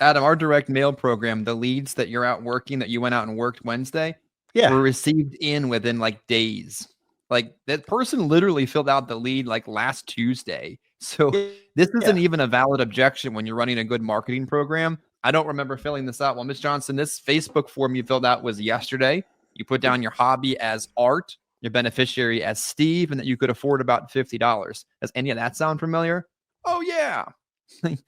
Adam, our direct mail program, the leads that you're out working, that you went out and worked Wednesday, were received in within like days. Like that person literally filled out the lead like last Tuesday. So this isn't even a valid objection when you're running a good marketing program. I don't remember filling this out. Well, Ms. Johnson, this Facebook form you filled out was yesterday. You put down your hobby as Art, your beneficiary as Steve, and that you could afford about $50. Does any of that sound familiar? Oh, yeah. You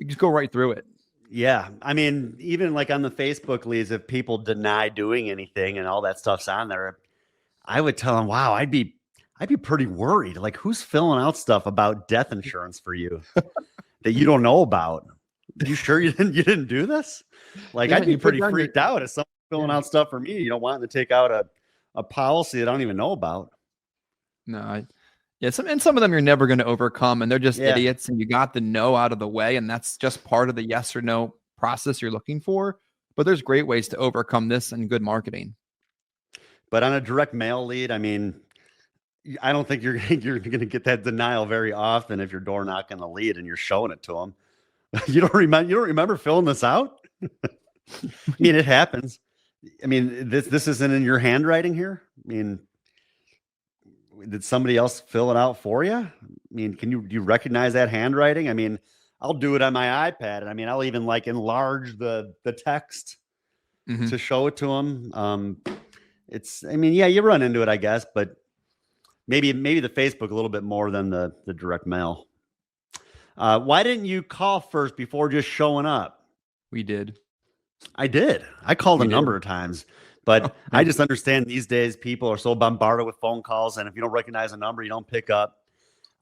just go right through it. Yeah. I mean, even like on the Facebook leads, if people deny doing anything and all that stuff's on there, I would tell them, wow, I'd be pretty worried. Like, who's filling out stuff about death insurance for you that you don't know about? You sure you didn't do this? Like, I'd be pretty freaked out if someone's filling out stuff for me, wanting to take out a policy that I don't even know about. No, some of them you're never going to overcome, and they're just idiots, and you got the no out of the way, and that's just part of the yes or no process you're looking for. But there's great ways to overcome this and good marketing. But on a direct mail lead, I mean, I don't think you're going to get that denial very often if you're door knocking a lead and you're showing it to them. You don't remember filling this out? I mean, it happens. I mean, this isn't in your handwriting here. I mean, did somebody else fill it out for you? I mean, do you recognize that handwriting? I mean, I'll do it on my iPad, and I mean, I'll even like enlarge the text to show it to them. You run into it, I guess, but maybe the Facebook a little bit more than the direct mail. Why didn't you call first before just showing up? We did. I did. I called a number of times, but I just understand these days people are so bombarded with phone calls, and if you don't recognize a number, you don't pick up.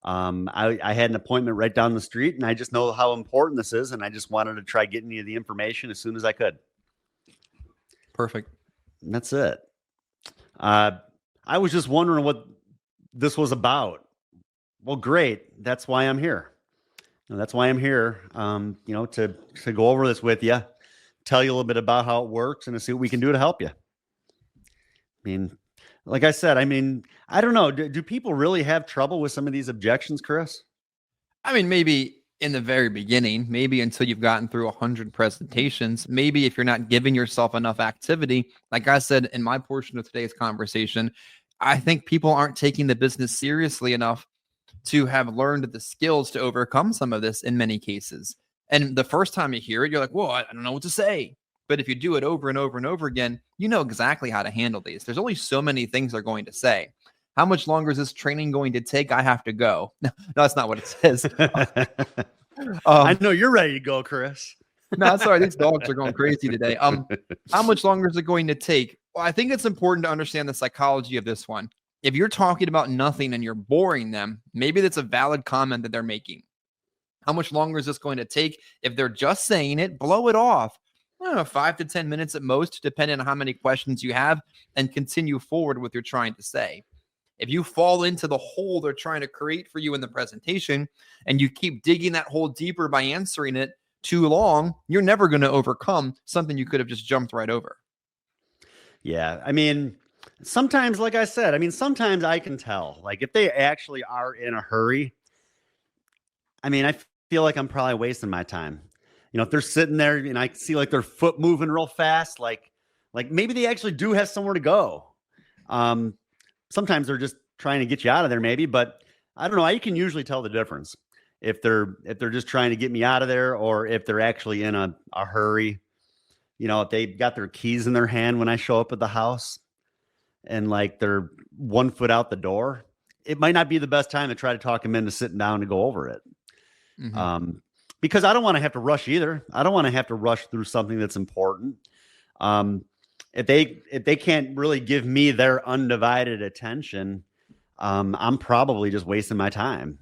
I had an appointment right down the street, and I just know how important this is, and I just wanted to try getting you the information as soon as I could. Perfect. And that's it. I was just wondering what this was about. Well, great. That's why I'm here. That's why I'm here, to go over this with you, tell you a little bit about how it works, and to see what we can do to help you. I mean, like I said, I don't know. Do people really have trouble with some of these objections, Chris? I mean, maybe in the very beginning, maybe until you've gotten through 100 presentations, maybe if you're not giving yourself enough activity. Like I said in my portion of today's conversation, I think people aren't taking the business seriously enough to have learned the skills to overcome some of this in many cases. And the first time you hear it, you're like, well, I don't know what to say. But if you do it over and over and over again, you know exactly how to handle these. There's only so many things they're going to say. How much longer is this training going to take? I have to go. No, that's not what it says. I know you're ready to go, Chris. No, sorry. These dogs are going crazy today. How much longer is it going to take? Well, I think it's important to understand the psychology of this one. If you're talking about nothing and you're boring them, maybe that's a valid comment that they're making. How much longer is this going to take? If they're just saying it, blow it off. I don't know, 5 to 10 minutes at most, depending on how many questions you have, and continue forward with what you're trying to say. If you fall into the hole they're trying to create for you in the presentation, and you keep digging that hole deeper by answering it too long, you're never going to overcome something you could have just jumped right over. Yeah. I mean, sometimes, like I said, sometimes I can tell, like if they actually are in a hurry, I feel like I'm probably wasting my time. If they're sitting there and I see like their foot moving real fast, like maybe they actually do have somewhere to go. Sometimes they're just trying to get you out of there maybe, but I don't know. I can usually tell the difference if they're just trying to get me out of there, or if they're actually in a hurry. If they've got their keys in their hand when I show up at the house and like they're 1 foot out the door, it might not be the best time to try to talk them into sitting down to go over it. Mhm. Because I don't want to have to rush either. I don't want to have to rush through something that's important. If they can't really give me their undivided attention, I'm probably just wasting my time.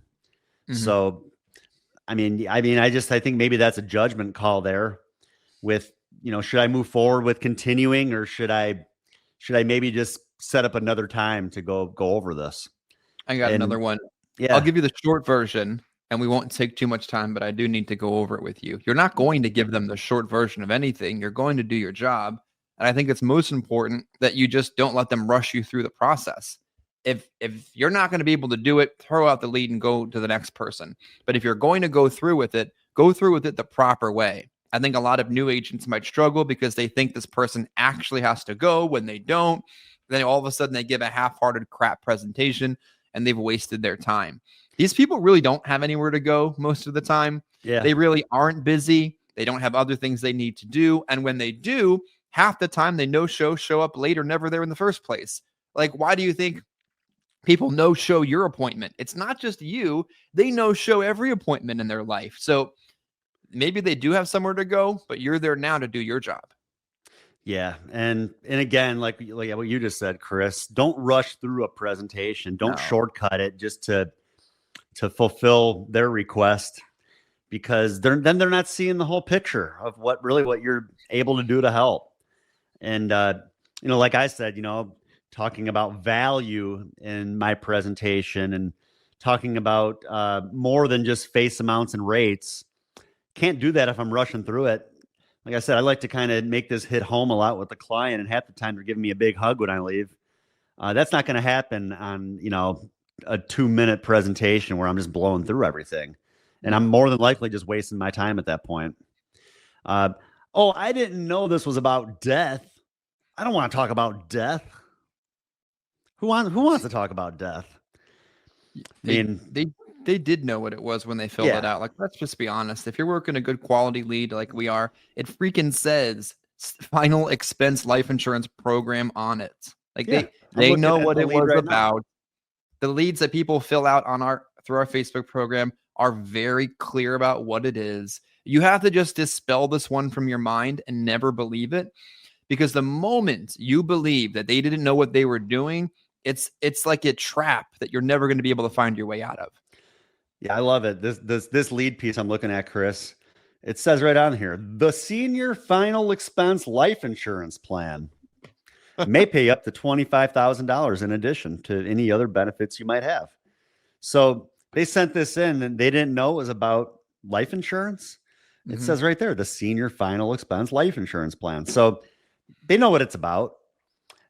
Mhm. So, I think maybe that's a judgment call there with, should I move forward with continuing, or should I maybe just set up another time to go over this? I got another one. Yeah. I'll give you the short version, and we won't take too much time, but I do need to go over it with you. You're not going to give them the short version of anything. You're going to do your job. And I think it's most important that you just don't let them rush you through the process. If you're not going to be able to do it, throw out the lead and go to the next person. But if you're going to go through with it the proper way. I think a lot of new agents might struggle because they think this person actually has to go when they don't. Then all of a sudden they give a half-hearted crap presentation and they've wasted their time. These people really don't have anywhere to go most of the time. Yeah. They really aren't busy. They don't have other things they need to do. And when they do, half the time they show up late or never there in the first place. Like, why do you think people no-show your appointment? It's not just you. They no-show every appointment in their life. So maybe they do have somewhere to go, but you're there now to do your job. Yeah. And again, like what you just said, Chris, don't rush through a presentation. Don't shortcut it just to fulfill their request, because they're not seeing the whole picture of what you're able to do to help. And, like I said, talking about value in my presentation and talking about more than just face amounts and rates. Can't do that if I'm rushing through it. Like I said, I like to kind of make this hit home a lot with the client, and half the time they're giving me a big hug when I leave. That's not going to happen on, a 2-minute presentation where I'm just blowing through everything. And I'm more than likely just wasting my time at that point. I didn't know this was about death. I don't want to talk about death. Who wants to talk about death? They did know what it was when they filled it out. Like, let's just be honest. If you're working a good quality lead like we are, it freaking says final expense life insurance program on it. Like, they know what it was about. The leads that people fill out through our Facebook program are very clear about what it is. You have to just dispel this one from your mind and never believe it, because the moment you believe that they didn't know what they were doing, it's like a trap that you're never going to be able to find your way out of. Yeah, I love it. This lead piece I'm looking at, Chris, it says right on here, the senior final expense life insurance plan may pay up to $25,000 in addition to any other benefits you might have. So they sent this in and they didn't know it was about life insurance. It says right there, the senior final expense life insurance plan. So they know what it's about.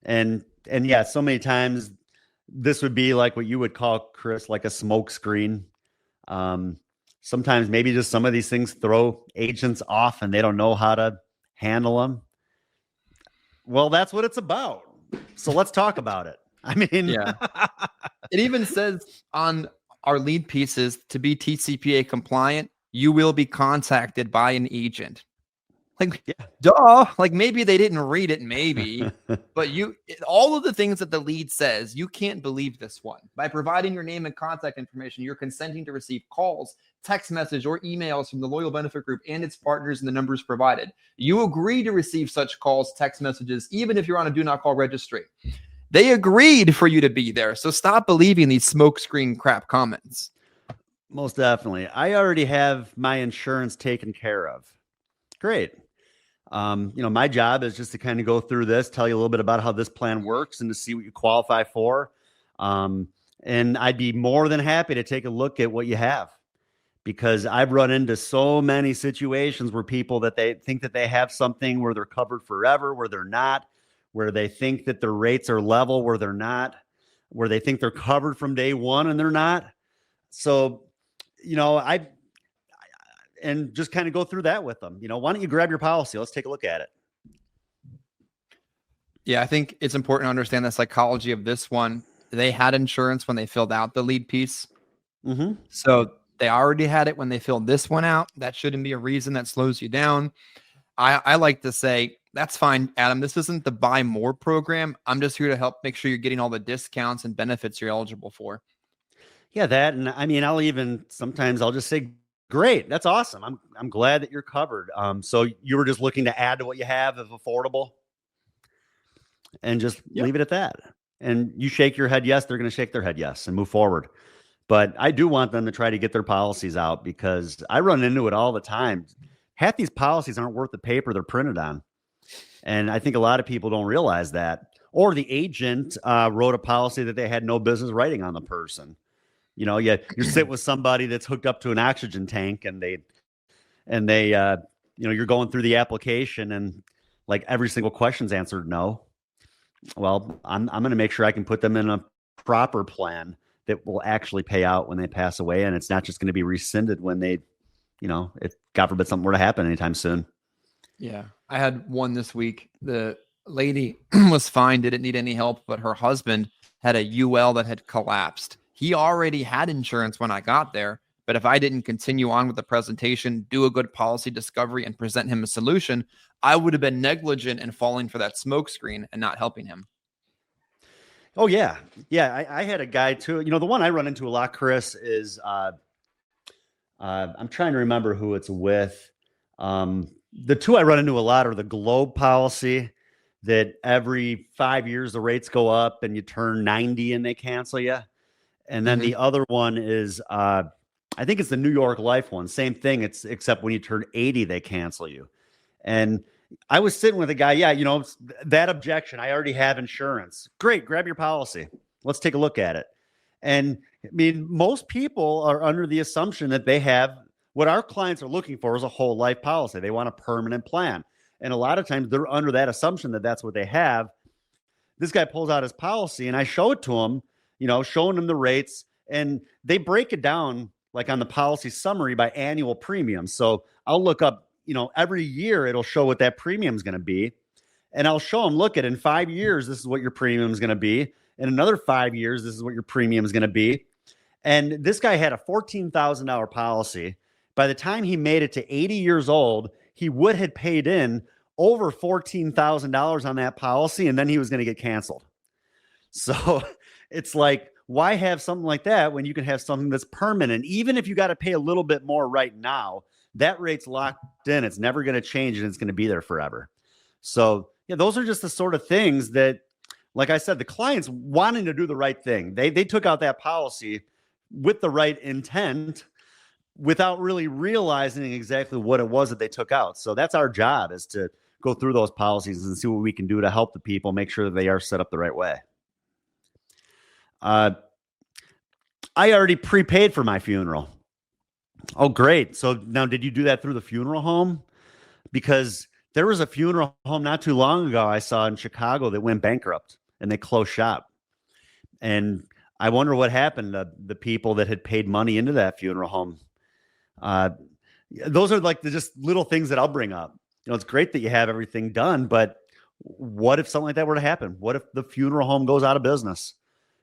And yeah, so many times this would be like what you would call, Chris, like a smoke screen. Sometimes maybe just some of these things throw agents off and they don't know how to handle them. Well, that's what it's about. So let's talk about it. I mean, yeah. It even says on our lead pieces, to be TCPA compliant, you will be contacted by an agent. Like, duh. Like, maybe they didn't read it, maybe, but all of the things that the lead says, you can't believe this one. By providing your name and contact information, you're consenting to receive calls, text message, or emails from the Loyal Benefit Group and its partners in the numbers provided. You agree to receive such calls, text messages, even if you're on a do not call registry. They agreed for you to be there. So stop believing these smokescreen crap comments. Most definitely. I already have my insurance taken care of. Great. My job is just to kind of go through this, tell you a little bit about how this plan works and to see what you qualify for. And I'd be more than happy to take a look at what you have, because I've run into so many situations where people that they think that they have something where they're covered forever, where they're not, where they think that their rates are level, where they're not, where they think they're covered from day one and they're not. So, and just kind of go through that with them. Why don't you grab your policy? Let's take a look at it. Yeah, I think it's important to understand the psychology of this one. They had insurance when they filled out the lead piece. So they already had it when they filled this one out. That shouldn't be a reason that slows you down. I like to say, that's fine, Adam. This isn't the buy more program. I'm just here to help make sure you're getting all the discounts and benefits you're eligible for. Yeah, that, and I mean, sometimes I'll just say, "Great, that's awesome. I'm glad that you're covered." So you were just looking to add to what you have of affordable, and just Yep. leave it at that. And you shake your head yes, they're going to shake their head yes and move forward. But I do want them to try to get their policies out because I run into it all the time. Half these policies aren't worth the paper they're printed on, and I think a lot of people don't realize that. Or the agent wrote a policy that they had no business writing on the person. You sit with somebody that's hooked up to an oxygen tank, and you're going through the application, and like every single question's answered no. Well, I'm going to make sure I can put them in a proper plan that will actually pay out when they pass away, and it's not just going to be rescinded when they, if God forbid something were to happen anytime soon. Yeah, I had one this week. The lady was fine, didn't need any help, but her husband had a UL that had collapsed. He already had insurance when I got there, but if I didn't continue on with the presentation, do a good policy discovery, and present him a solution, I would have been negligent in falling for that smokescreen and not helping him. Oh, yeah. Yeah, I had a guy too. The one I run into a lot, Chris, is I'm trying to remember who it's with. The two I run into a lot are the Globe policy that every 5 years the rates go up and you turn 90 and they cancel you. And then the other one is, I think it's the New York Life one. Same thing. Except when you turn 80, they cancel you. And I was sitting with a guy. Yeah, that objection. I already have insurance. Great. Grab your policy. Let's take a look at it. And I mean, most people are under the assumption that they have what our clients are looking for is a whole life policy. They want a permanent plan. And a lot of times they're under that assumption that that's what they have. This guy pulls out his policy and I show it to him, showing him the rates, and they break it down like on the policy summary by annual premium. So I'll look up, every year it'll show what that premium is going to be. And I'll show him, look, in 5 years, this is what your premium is going to be. In another 5 years, this is what your premium is going to be. And this guy had a $14,000 policy. By the time he made it to 80 years old, he would have paid in over $14,000 on that policy, and then he was going to get canceled. So it's like, why have something like that when you can have something that's permanent? Even if you got to pay a little bit more right now, that rate's locked in. It's never going to change, and it's going to be there forever. So yeah, those are just the sort of things that, like I said, the clients wanting to do the right thing. They took out that policy with the right intent without really realizing exactly what it was that they took out. So that's our job, is to go through those policies and see what we can do to help the people make sure that they are set up the right way. I already prepaid for my funeral. Oh, great. So now, did you do that through the funeral home? Because there was a funeral home not too long ago I saw in Chicago that went bankrupt and they closed shop. And I wonder what happened to the people that had paid money into that funeral home. Those are like the just little things that I'll bring up. It's great that you have everything done, but what if something like that were to happen? What if the funeral home goes out of business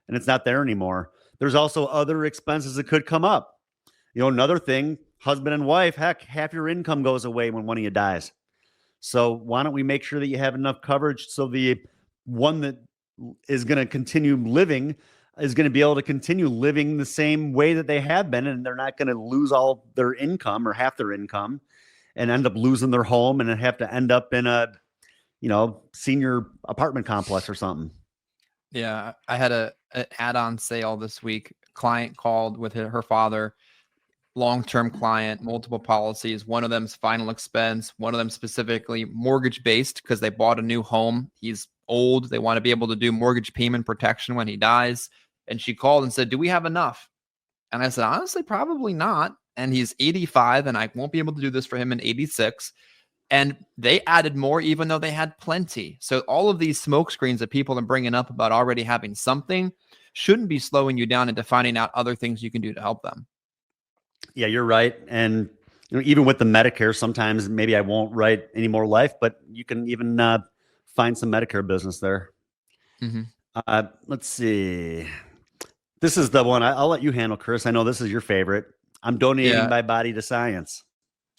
and it's not there anymore? There's also other expenses that could come up. Another thing, husband and wife, heck, half your income goes away when one of you dies. So why don't we make sure that you have enough coverage so the one that is going to continue living is going to be able to continue living the same way that they have been, and they're not going to lose all their income or half their income and end up losing their home and then have to end up in a, senior apartment complex or something. Yeah, I had an add-on sale this week. Client called with her father, long-term client, multiple policies. One of them's final expense. One of them specifically mortgage-based because they bought a new home. He's old. They want to be able to do mortgage payment protection when he dies. And she called and said, do we have enough? And I said, honestly, probably not. And he's 85 and I won't be able to do this for him in 86. And they added more even though they had plenty. So all of these smoke screens that people are bringing up about already having something shouldn't be slowing you down into finding out other things you can do to help them. Yeah, you're right. And even with the Medicare, sometimes maybe I won't write any more life, but you can even find some Medicare business there. Let's see. This is the one I'll let you handle, Chris. I know this is your favorite. I'm donating my body to science.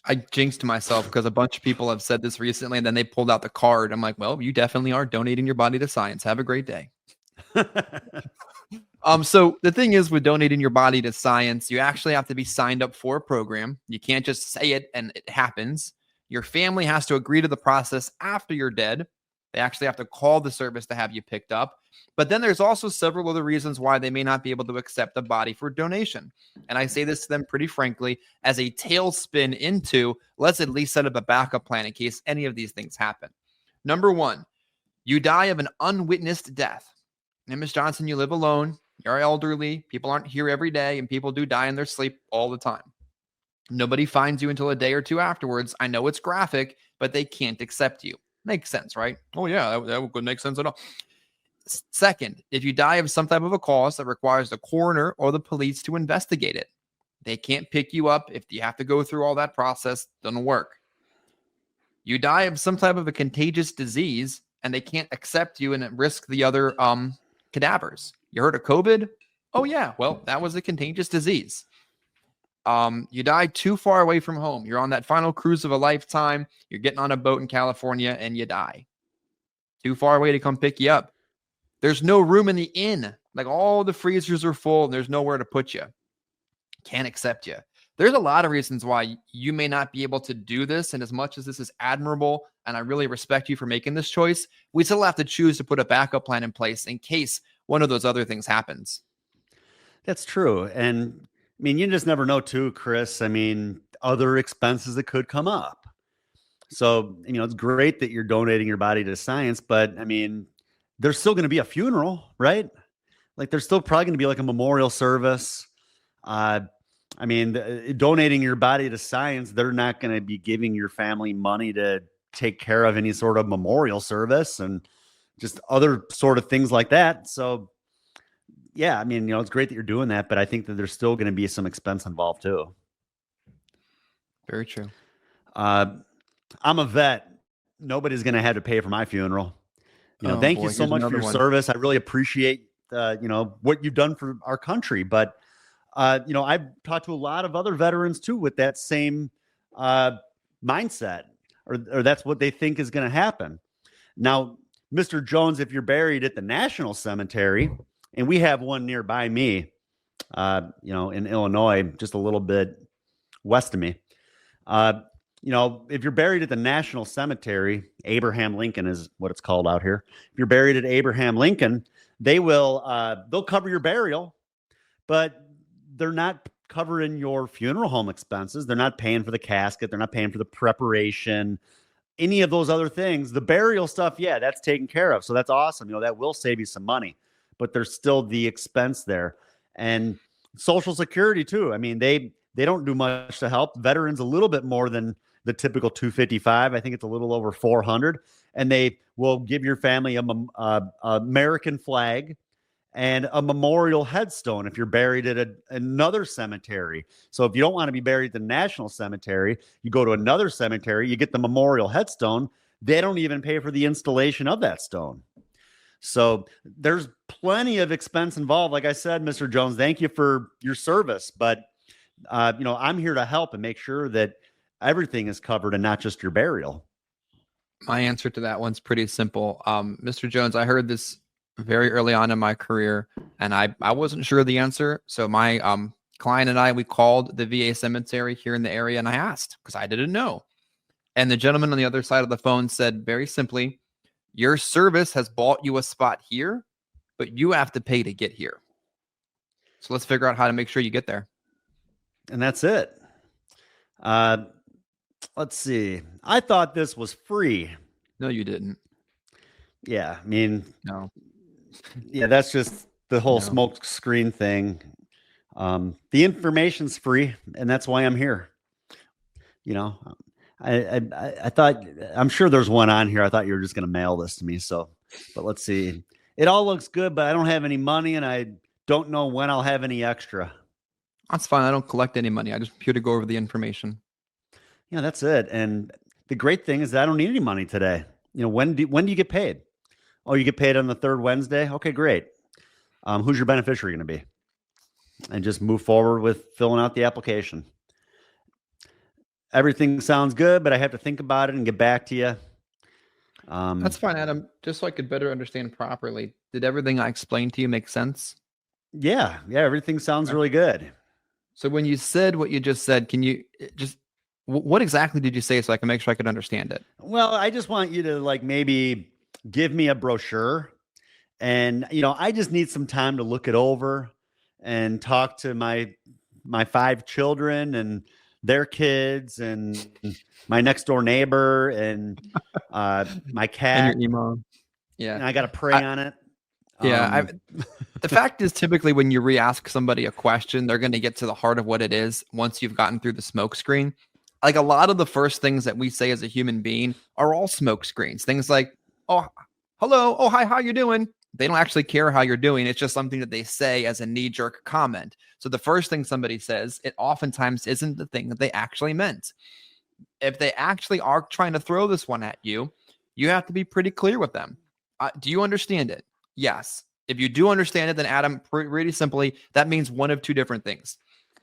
I jinxed myself because a bunch of people have said this recently and then they pulled out the card. I'm like, well, you definitely are donating your body to science. Have a great day. So the thing is with donating your body to science, you actually have to be signed up for a program. You can't just say it and it happens. Your family has to agree to the process after you're dead. They actually have to call the service to have you picked up. But then there's also several other reasons why they may not be able to accept a body for donation. And I say this to them pretty frankly as a tailspin into let's at least set up a backup plan in case any of these things happen. Number one, you die of an unwitnessed death. And Ms. Johnson, you live alone. You're elderly. People aren't here every day, and people do die in their sleep all the time. Nobody finds you until a day or two afterwards. I know it's graphic, but they can't accept you. Makes sense, right? Oh, yeah, that would make sense at all. Second, if you die of some type of a cause that requires the coroner or the police to investigate it, they can't pick you up if you have to go through all that process. Doesn't work. You die of some type of a contagious disease, and they can't accept you and risk the other cadavers. You heard of COVID? Oh, yeah. Well, that was a contagious disease. You die too far away from home. You're on that final cruise of a lifetime. You're getting on a boat in California and you die. Too far away to come pick you up. There's no room in the inn. Like all the freezers are full and there's nowhere to put you. Can't accept you. There's a lot of reasons why you may not be able to do this. And as much as this is admirable, and I really respect you for making this choice, we still have to choose to put a backup plan in place in case one of those other things happens. That's true. And I mean, you just never know too, Chris. I mean, other expenses that could come up. So, it's great that you're donating your body to science, but I mean, there's still going to be a funeral, right? Like there's still probably going to be like a memorial service. Donating your body to science, they're not going to be giving your family money to take care of any sort of memorial service and just other sort of things like that. So, yeah, I mean, it's great that you're doing that, but I think that there's still going to be some expense involved too. Very true. I'm a vet. Nobody's going to have to pay for my funeral. Thank you so much for your service. I really appreciate, what you've done for our country. But, I've talked to a lot of other veterans too with that same mindset, or that's what they think is going to happen. Now, Mr. Jones, if you're buried at the National Cemetery, and we have one nearby me, in Illinois, just a little bit west of me. If you're buried at the National Cemetery, Abraham Lincoln is what it's called out here. If you're buried at Abraham Lincoln, they'll cover your burial, but they're not covering your funeral home expenses. They're not paying for the casket. They're not paying for the preparation, any of those other things. The burial stuff, yeah, that's taken care of. So that's awesome. That will save you some money, but there's still the expense there. And Social Security too. I mean, they don't do much to help veterans, a little bit more than the typical 255. I think it's a little over 400. And they will give your family a American flag and a memorial headstone if you're buried at another cemetery. So if you don't want to be buried at the National Cemetery, you go to another cemetery, you get the memorial headstone. They don't even pay for the installation of that stone. So there's plenty of expense involved. Like I said, Mr. Jones, thank you for your service. But, I'm here to help and make sure that everything is covered and not just your burial. My answer to that one's pretty simple. Mr. Jones, I heard this very early on in my career, and I wasn't sure of the answer. So my client and we called the VA cemetery here in the area, and I asked because I didn't know. And the gentleman on the other side of the phone said very simply, your service has bought you a spot here, but you have to pay to get here. So let's figure out how to make sure you get there. And that's it. Let's see. I thought this was free. No, you didn't. Yeah. I mean, no. Yeah, that's just the whole smoke screen thing. The information's free, and that's why I'm here. I thought, I'm sure there's one on here. I thought you were just going to mail this to me. So, but let's see. It all looks good, but I don't have any money, and I don't know when I'll have any extra. That's fine. I don't collect any money. I just here to go over the information. Yeah, that's it. And the great thing is that I don't need any money today. When do you get paid? Oh, you get paid on the third Wednesday? Okay, great. Who's your beneficiary going to be? And just move forward with filling out the application. Everything sounds good, but I have to think about it and get back to you. That's fine, Adam. Just so I could better understand properly, did everything I explained to you make sense? Yeah. Everything sounds really good. So when you said what you just said, can you just what exactly did you say so I can make sure I can understand it? Well, I just want you to like maybe give me a brochure, and I just need some time to look it over and talk to my 5 children and their kids and my next door neighbor and my And cat. your email. Yeah. And I got to pray I, on it. yeah. The fact is, typically when you re-ask somebody a question, they're going to get to the heart of what it is once you've gotten through the smoke screen. Like a lot of the first things that we say as a human being are all smoke screens. Things like, "Oh, hello, oh hi, how you doing?" They don't actually care how you're doing. It's just something that they say as a knee-jerk comment. So the first thing somebody says, it oftentimes isn't the thing that they actually meant. If they actually are trying to throw this one at you, you have to be pretty clear with them. Do you understand it? Yes. If you do understand it, then Adam, pretty simply, that means one of two different things.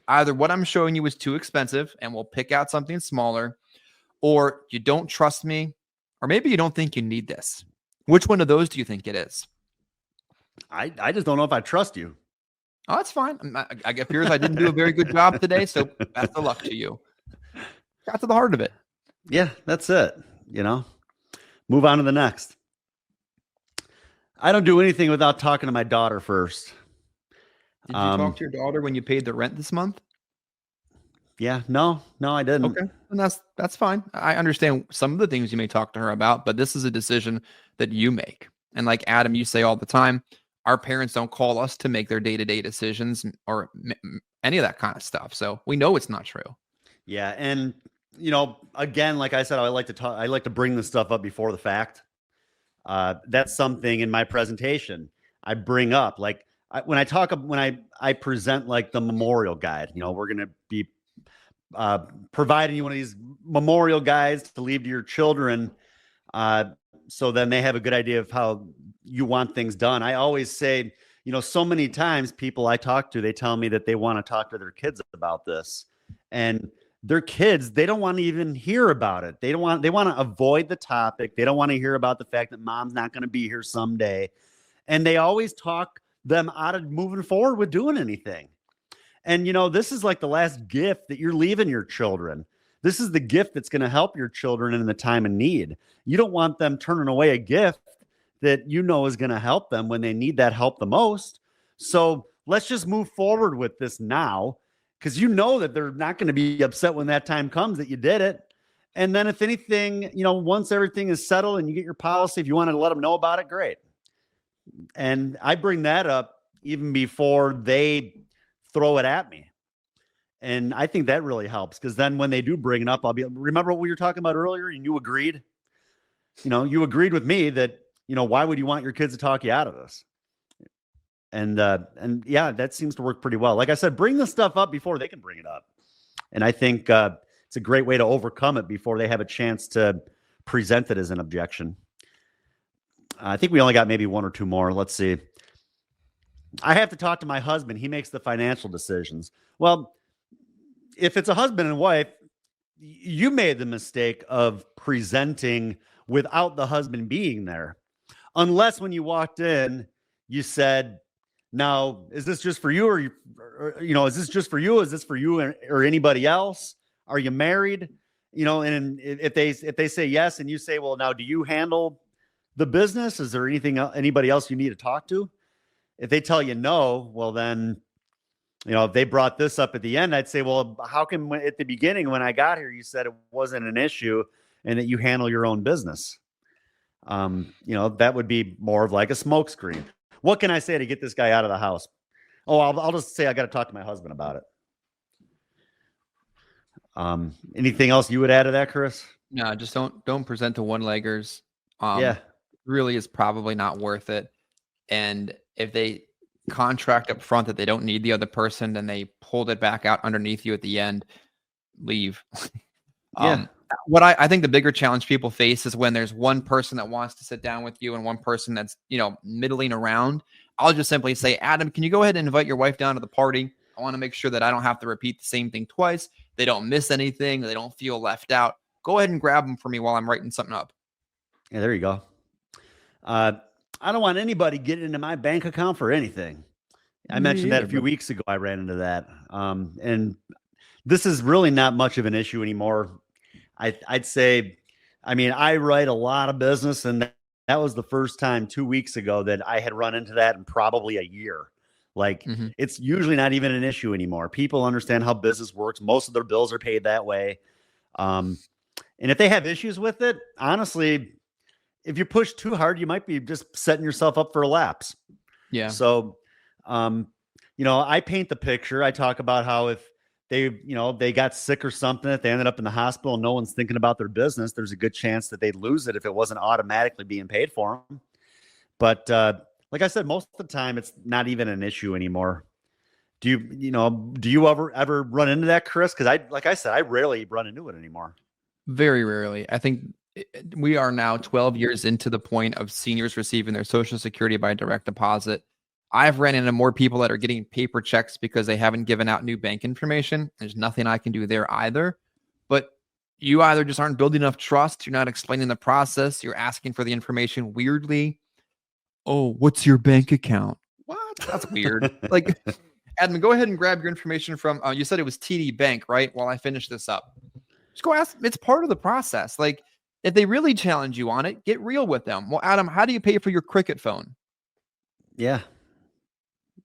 Either what I'm showing you is too expensive and we'll pick out something smaller, or you don't trust me, or maybe you don't think you need this. Which one of those do you think it is? I just don't know if I trust you. Oh, that's fine. It appears I didn't do a very good job today, so best of luck to you. Got to the heart of it. Yeah, that's it. Move on to the next. I don't do anything without talking to my daughter first. Did you talk to your daughter when you paid the rent this month? Yeah, no, I didn't. Okay, and that's fine. I understand some of the things you may talk to her about, but this is a decision that you make. And like Adam, you say all the time, our parents don't call us to make their day-to-day decisions or any of that kind of stuff. So we know it's not true. Yeah, and again, like I said, I like to bring this stuff up before the fact. That's something in my presentation I bring up. Like when I present like the memorial guide, we're going to be providing you one of these memorial guides to leave to your children. So then they have a good idea of how you want things done. I always say, so many times people I talk to, they tell me that they want to talk to their kids about this, and their kids, they don't want to even hear about it. They want to avoid the topic. They don't want to hear about the fact that mom's not going to be here someday. And they always talk them out of moving forward with doing anything. And, this is like the last gift that you're leaving your children. This is the gift that's going to help your children in the time of need. You don't want them turning away a gift that is going to help them when they need that help the most. So let's just move forward with this now, because that they're not going to be upset when that time comes that you did it. And then if anything, once everything is settled and you get your policy, if you want to let them know about it, great. And I bring that up even before they throw it at me. And I think that really helps, because then when they do bring it up, remember what we were talking about earlier, and you agreed? You agreed with me that, why would you want your kids to talk you out of this? And yeah, that seems to work pretty well. Like I said, bring the stuff up before they can bring it up. And I think it's a great way to overcome it before they have a chance to present it as an objection. I think we only got maybe one or two more. Let's see. I have to talk to my husband. He makes the financial decisions. Well, if it's a husband and wife, you made the mistake of presenting without the husband being there. Unless when you walked in, you said, now, is this just for you, or is this just for you? Is this for you or anybody else? Are you married? And if they say yes, and you say, well, now, do you handle the business? Is there anybody else you need to talk to? If they tell you no, well, then, if they brought this up at the end, I'd say, well, how come at the beginning when I got here, you said it wasn't an issue and that you handle your own business? That would be more of like a smokescreen. What can I say to get this guy out of the house? Oh, I'll just say I got to talk to my husband about it. Anything else you would add to that, Chris? No, just don't present to one-leggers. Yeah. Really is probably not worth it. And if they contract up front that they don't need the other person, then they pulled it back out underneath you at the end, leave. Yeah. What I think the bigger challenge people face is when there's one person that wants to sit down with you and one person that's, middling around. I'll just simply say, Adam, can you go ahead and invite your wife down to the party? I want to make sure that I don't have to repeat the same thing twice. They don't miss anything. They don't feel left out. Go ahead and grab them for me while I'm writing something up. Yeah, there you go. I don't want anybody getting into my bank account for anything. I mentioned that a few weeks ago. I ran into that. And this is really not much of an issue anymore. I'd say, I mean, I write a lot of business, and that was the first time 2 weeks ago that I had run into that in probably a year. Like, it's usually not even an issue anymore. People understand how business works. Most of their bills are paid that way. And if they have issues with it, honestly, if you push too hard, you might be just setting yourself up for a lapse. Yeah. So, I paint the picture. I talk about how if they got sick or something, if they ended up in the hospital and no one's thinking about their business, there's a good chance that they'd lose it if it wasn't automatically being paid for them. But like I said, most of the time it's not even an issue anymore. Do you ever run into that, Chris? Because I rarely run into it anymore. Very rarely. I think we are now 12 years into the point of seniors receiving their Social Security by direct deposit. I've ran into more people that are getting paper checks because they haven't given out new bank information. There's nothing I can do there either. But you either just aren't building enough trust, you're not explaining the process, you're asking for the information weirdly. Oh, what's your bank account? What? That's weird. Like, Adam, go ahead and grab your information from, you said it was TD Bank, right? While I finish this up. Just go ask. It's part of the process. Like, if they really challenge you on it, get real with them. Well, Adam, how do you pay for your Cricket phone? Yeah.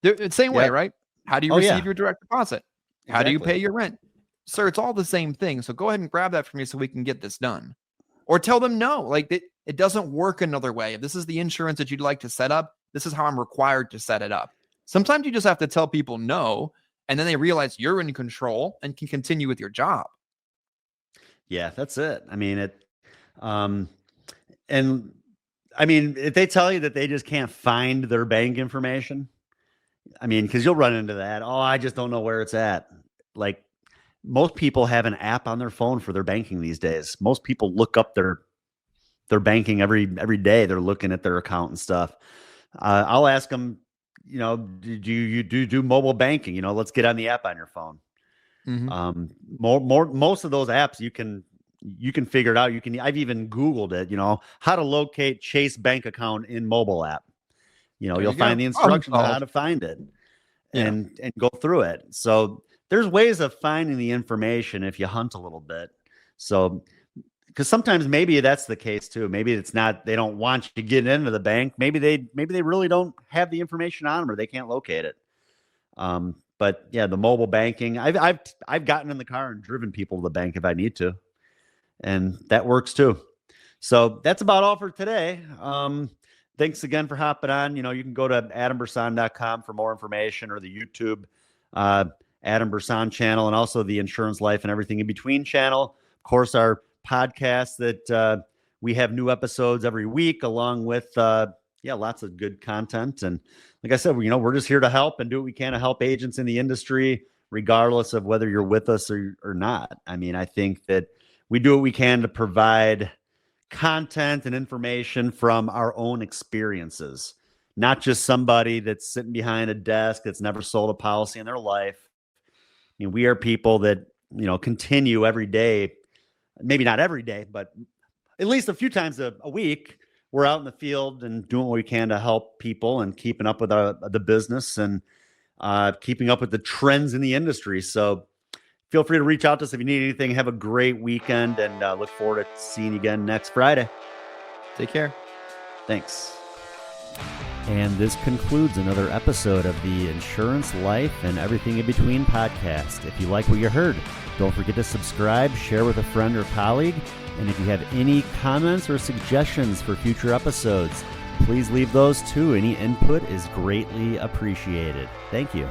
The same way, right? How do you receive your direct deposit? How do you pay your rent? Sir, it's all the same thing. So go ahead and grab that from me so we can get this done. Or tell them no. Like, it doesn't work another way. If this is the insurance that you'd like to set up, this is how I'm required to set it up. Sometimes you just have to tell people no, and then they realize you're in control and can continue with your job. Yeah, that's it. I mean, if they tell you that they just can't find their bank information, I mean, because you'll run into that. Oh, I just don't know where it's at. Like, most people have an app on their phone for their banking these days. Most people look up their banking every day. They're looking at their account and stuff. I'll ask them, do you do mobile banking? Let's get on the app on your phone. Most of those apps you can figure it out. I've even Googled it, how to locate Chase bank account in mobile app. You'll find the instructions on how to find it and go through it. So there's ways of finding the information if you hunt a little bit. So, because sometimes maybe that's the case too. Maybe it's not, they don't want you to get into the bank. Maybe they really don't have the information on them, or they can't locate it. But yeah, the mobile banking, I've gotten in the car and driven people to the bank if I need to, and that works too. So that's about all for today. Thanks again for hopping on. You can go to adambrsan.com for more information, or the YouTube Adam Brsan channel, and also the Insurance Life and Everything in Between channel. Of course, our podcast that we have new episodes every week, along with lots of good content. And like I said, we're just here to help and do what we can to help agents in the industry, regardless of whether you're with us or not. I mean, I think that we do what we can to provide content and information from our own experiences, not just somebody that's sitting behind a desk that's never sold a policy in their life. I mean, we are people that, continue every day, maybe not every day, but at least a few times a week, we're out in the field and doing what we can to help people and keeping up with the business and keeping up with the trends in the industry. So feel free to reach out to us if you need anything. Have a great weekend, and look forward to seeing you again next Friday. Take care. Thanks. And this concludes another episode of the Insurance Life and Everything in Between podcast. If you like what you heard, don't forget to subscribe, share with a friend or colleague. And if you have any comments or suggestions for future episodes, please leave those too. Any input is greatly appreciated. Thank you.